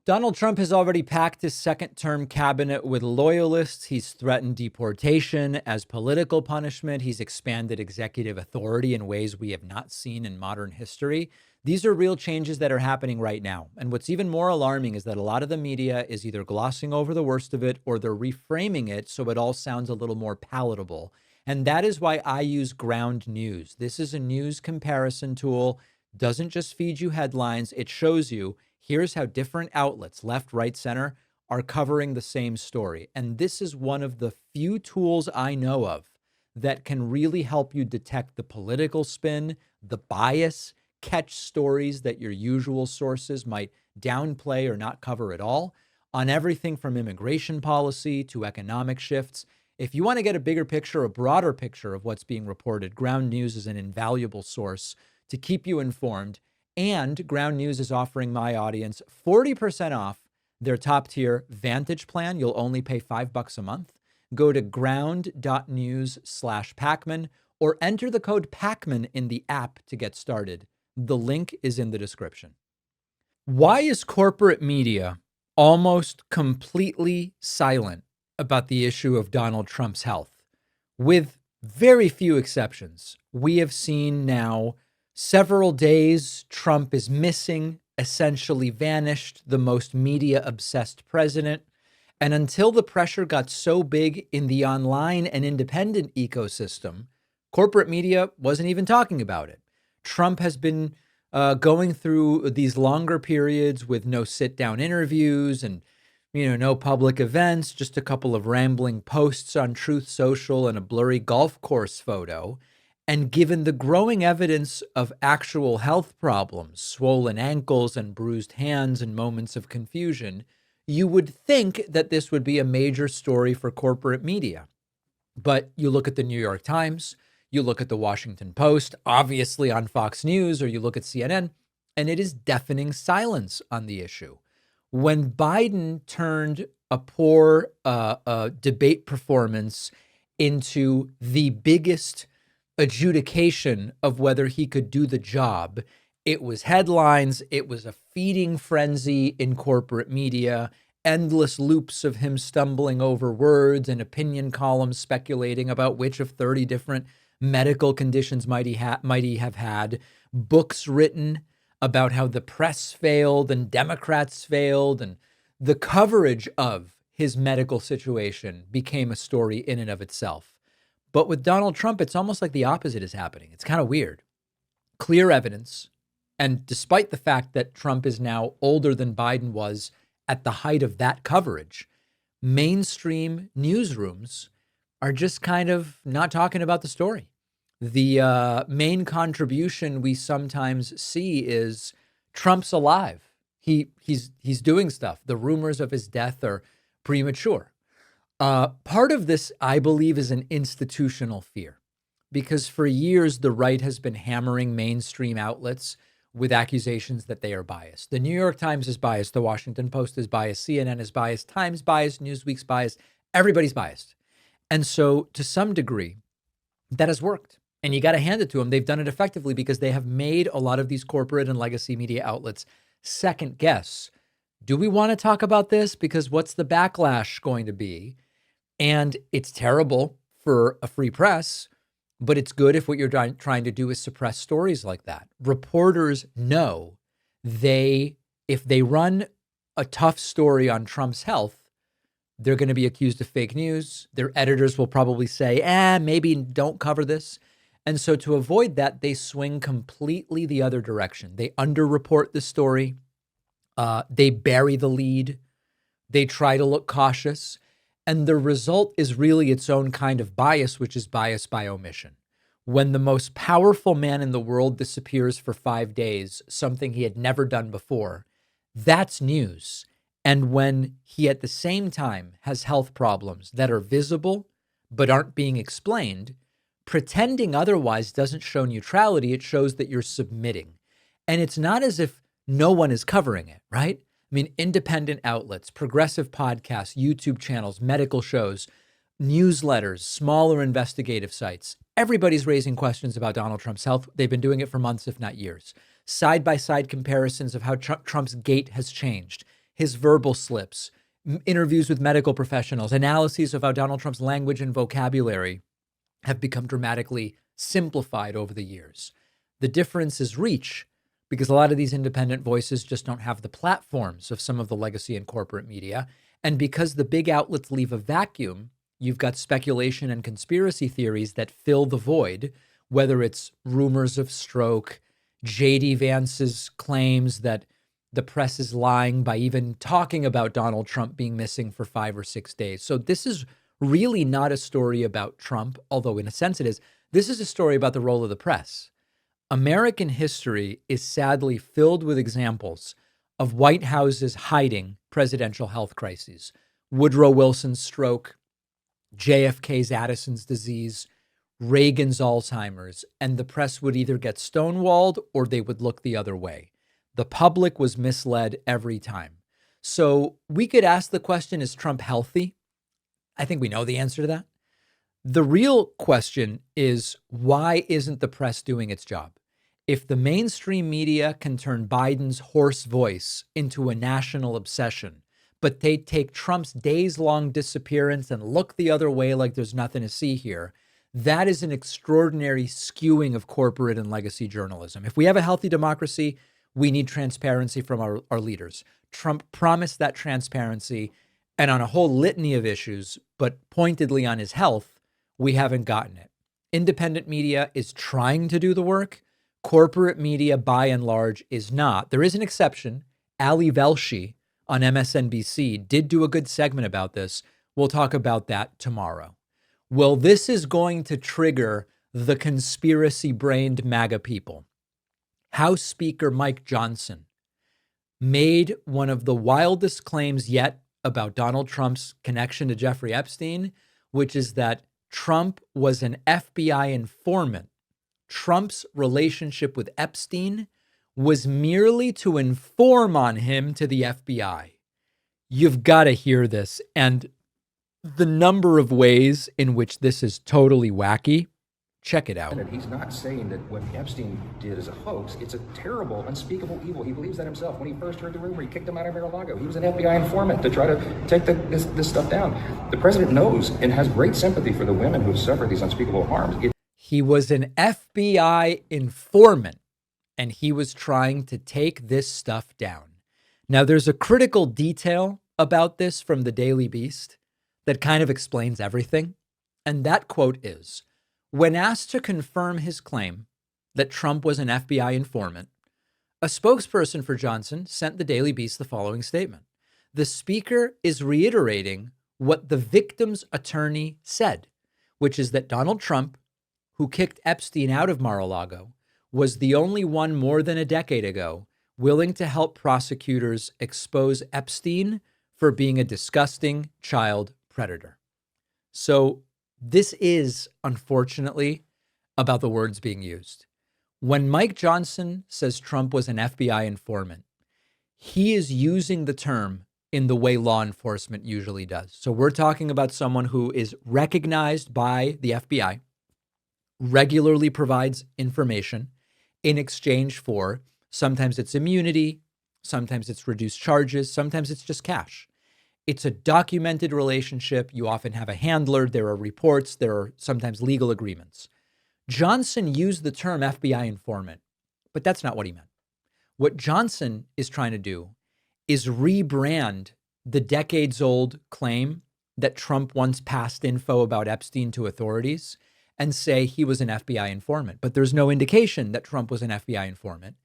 A: Donald Trump has already packed his second-term cabinet with loyalists. He's threatened deportation as political punishment. He's expanded executive authority in ways we have not seen in modern history. These are real changes that are happening right now. And what's even more alarming is that a lot of the media is either glossing over the worst of it or they're reframing it so it all sounds a little more palatable. And that is why I use Ground News. This is a news comparison tool. Doesn't just feed you headlines. It shows you here's how different outlets, left, right, center, are covering the same story. And this is one of the few tools I know of that can really help you detect the political spin, the bias, catch stories that your usual sources might downplay or not cover at all, on everything from immigration policy to economic shifts. If you want to get a bigger picture, a broader picture of what's being reported, Ground News is an invaluable source to keep you informed. And Ground News is offering my audience 40% off their top tier Vantage plan. You'll only pay $5 a month. Go to ground.news/Pakman or enter the code Pakman in the app to get started. The link is in the description. Why is corporate media almost completely silent about the issue of Donald Trump's health? With very few exceptions, we have seen now several days, Trump is missing, essentially vanished, the most media-obsessed president. And until the pressure got so big in the online and independent ecosystem, corporate media wasn't even talking about it. Trump has been going through these longer periods with no sit-down interviews and no public events, just a couple of rambling posts on Truth Social and a blurry golf course photo. And given the growing evidence of actual health problems, swollen ankles and bruised hands and moments of confusion, you would think that this would be a major story for corporate media. But you look at the New York Times, you look at the Washington Post, obviously on Fox News, or you look at CNN, and it is deafening silence on the issue. When Biden turned a poor debate performance into the biggest adjudication of whether he could do the job, it was headlines, it was a feeding frenzy in corporate media, endless loops of him stumbling over words and opinion columns speculating about which of 30 different medical conditions might he have had, books written about how the press failed and Democrats failed, and the coverage of his medical situation became a story in and of itself. But with Donald Trump, it's almost like the opposite is happening. It's kind of weird. Clear evidence. And despite the fact that Trump is now older than Biden was at the height of that coverage, mainstream newsrooms are just kind of not talking about the story. The main contribution we sometimes see is Trump's alive. He's doing stuff. The rumors of his death are premature. Part of this, I believe, is an institutional fear, because for years, the right has been hammering mainstream outlets with accusations that they are biased. The New York Times is biased. The Washington Post is biased. CNN is biased. Times biased. Newsweek's biased. Everybody's biased. And so to some degree, that has worked. And you got to hand it to them. They've done it effectively because they have made a lot of these corporate and legacy media outlets second guess. Do we want to talk about this? Because what's the backlash going to be? And it's terrible for a free press, but it's good if what you're trying to do is suppress stories like that. Reporters know if they run a tough story on Trump's health, they're going to be accused of fake news. Their editors will probably say, maybe don't cover this. And so to avoid that, they swing completely the other direction. They underreport the story. They bury the lead. They try to look cautious. And the result is really its own kind of bias, which is bias by omission. When the most powerful man in the world disappears for 5 days, something he had never done before, that's news. And when he at the same time has health problems that are visible but aren't being explained, pretending otherwise doesn't show neutrality. It shows that you're submitting. And it's not as if no one is covering it, right? I mean, independent outlets, progressive podcasts, YouTube channels, medical shows, newsletters, smaller investigative sites. Everybody's raising questions about Donald Trump's health. They've been doing it for months, if not years. Side-by-side comparisons of how Trump's gait has changed, his verbal slips, interviews with medical professionals, analyses of how Donald Trump's language and vocabulary have become dramatically simplified over the years. The difference is reach, because a lot of these independent voices just don't have the platforms of some of the legacy and corporate media. And because the big outlets leave a vacuum, you've got speculation and conspiracy theories that fill the void, whether it's rumors of stroke, J.D. Vance's claims that the press is lying by even talking about Donald Trump being missing for 5 or 6 days. So this is really not a story about Trump, although in a sense it is. This is a story about the role of the press. American history is sadly filled with examples of White Houses hiding presidential health crises. Woodrow Wilson's stroke, JFK's Addison's disease, Reagan's Alzheimer's, and the press would either get stonewalled or they would look the other way. The public was misled every time. So we could ask the question, is Trump healthy? I think we know the answer to that. The real question is, why isn't the press doing its job? If the mainstream media can turn Biden's hoarse voice into a national obsession, but they take Trump's days-long disappearance and look the other way like there's nothing to see here, that is an extraordinary skewing of corporate and legacy journalism. If we have a healthy democracy, we need transparency from our leaders. Trump promised that transparency, and on a whole litany of issues, but pointedly on his health, we haven't gotten it. Independent media is trying to do the work. Corporate media, by and large, is not. There is an exception. Ali Velshi on MSNBC did do a good segment about this. We'll talk about that tomorrow. Well, this is going to trigger the conspiracy-brained MAGA people. House Speaker Mike Johnson made one of the wildest claims yet about Donald Trump's connection to Jeffrey Epstein, which is that Trump was an FBI informant. Trump's relationship with Epstein was merely to inform on him to the FBI. You've got to hear this. And the number of ways in which this is totally wacky, check it out.
R: He's not saying that what Epstein did is a hoax. It's a terrible, unspeakable evil. He believes that himself. When he first heard the rumor, he kicked him out of Mar-a-Lago. He was an FBI informant to try to take this stuff down. The president knows and has great sympathy for the women who have suffered these unspeakable harms.
A: He was an FBI informant, and he was trying to take this stuff down. Now, there's a critical detail about this from the Daily Beast that kind of explains everything. And that quote is, when asked to confirm his claim that Trump was an FBI informant, a spokesperson for Johnson sent the Daily Beast the following statement. The speaker is reiterating what the victim's attorney said, which is that Donald Trump, who kicked Epstein out of Mar-a-Lago, was the only one more than a decade ago willing to help prosecutors expose Epstein for being a disgusting child predator. So this is, unfortunately, about the words being used. When Mike Johnson says Trump was an FBI informant, he is using the term in the way law enforcement usually does. So we're talking about someone who is recognized by the FBI, regularly provides information in exchange for, sometimes it's immunity, sometimes it's reduced charges, sometimes it's just cash. It's a documented relationship. You often have a handler. There are reports. There are sometimes legal agreements. Johnson used the term FBI informant, but that's not what he meant. What Johnson is trying to do is rebrand the decades-old claim that Trump once passed info about Epstein to authorities and say he was an FBI informant. But there's no indication that Trump was an FBI informant.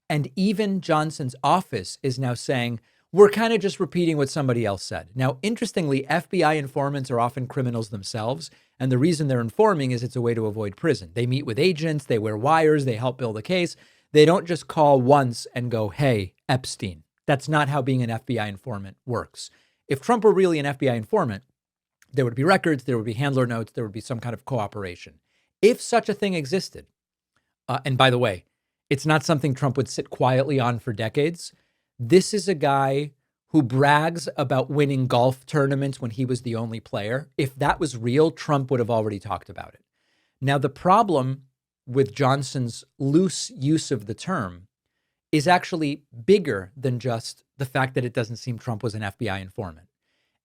A: And even Johnson's office is now saying, we're kind of just repeating what somebody else said. Now, interestingly, FBI informants are often criminals themselves. And the reason they're informing is it's a way to avoid prison. They meet with agents, they wear wires, they help build a case. They don't just call once and go, hey, Epstein. That's not how being an FBI informant works. If Trump were really an FBI informant, there would be records, there would be handler notes, there would be some kind of cooperation. If such a thing existed, and by the way, it's not something Trump would sit quietly on for decades. This is a guy who brags about winning golf tournaments when he was the only player. If that was real, Trump would have already talked about it. Now, the problem with Johnson's loose use of the term is actually bigger than just the fact that it doesn't seem Trump was an FBI informant.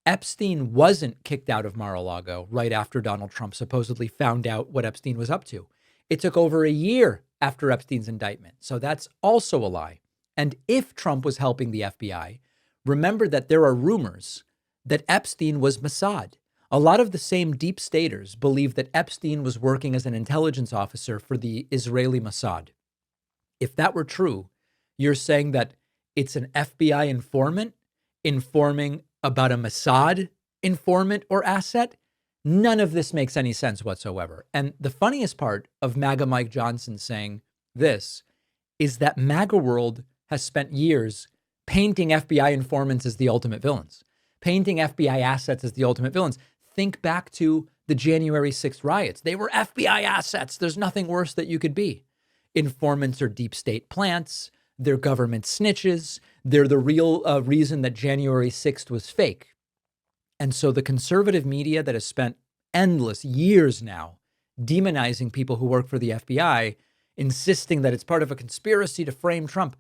A: Epstein wasn't kicked out of Mar-a-Lago right after Donald Trump supposedly found out what Epstein was up to. It took over a year after Epstein's indictment. So that's also a lie. And if Trump was helping the FBI, remember that there are rumors that Epstein was Mossad. A lot of the same deep staters believe that Epstein was working as an intelligence officer for the Israeli Mossad. If that were true, you're saying that it's an FBI informant informing about a Mossad informant or asset? None of this makes any sense whatsoever. And the funniest part of MAGA Mike Johnson saying this is that MAGA world has spent years painting FBI informants as the ultimate villains, painting FBI assets as the ultimate villains. Think back to the January 6th riots. They were FBI assets. There's nothing worse that you could be. Informants are deep state plants. They're government snitches. They're the real reason that January 6th was fake. And so the conservative media that has spent endless years now demonizing people who work for the FBI, insisting that it's part of a conspiracy to frame Trump.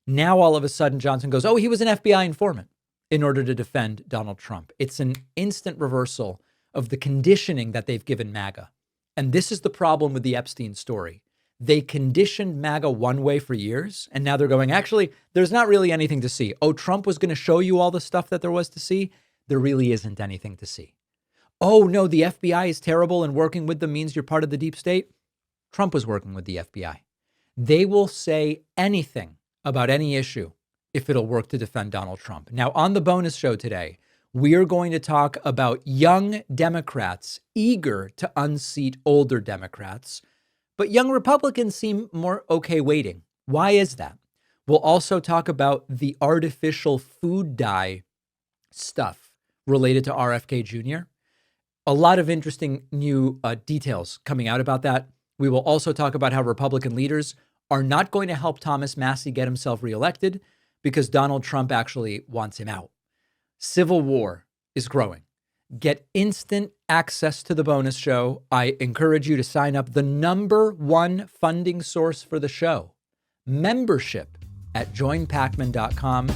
A: Now, all of a sudden, Johnson goes, oh, he was an FBI informant in order to defend Donald Trump. It's an instant reversal of the conditioning that they've given MAGA. And this is the problem with the Epstein story. They conditioned MAGA one way for years, and now they're going, actually, there's not really anything to see. Oh, Trump was going to show you all the stuff that there was to see. There really isn't anything to see. Oh, no, the FBI is terrible and working with them means you're part of the deep state. Trump was working with the FBI. They will say anything about any issue if it'll work to defend Donald Trump. Now, on the bonus show today, we are going to talk about young Democrats eager to unseat older Democrats, but young Republicans seem more okay waiting. Why is that? We'll also talk about the artificial food dye stuff related to RFK Jr. A lot of interesting new details coming out about that. We will also talk about how Republican leaders are not going to help Thomas Massie get himself reelected because Donald Trump actually wants him out. Civil war is growing. Get instant access to the bonus show. I encourage you to sign up. The #1 funding source for the show, membership at joinpakman.com.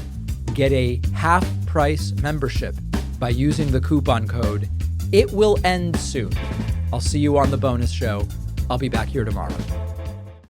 A: Get a half-price membership by using the coupon code. It will end soon. I'll see you on the bonus show. I'll be back here tomorrow.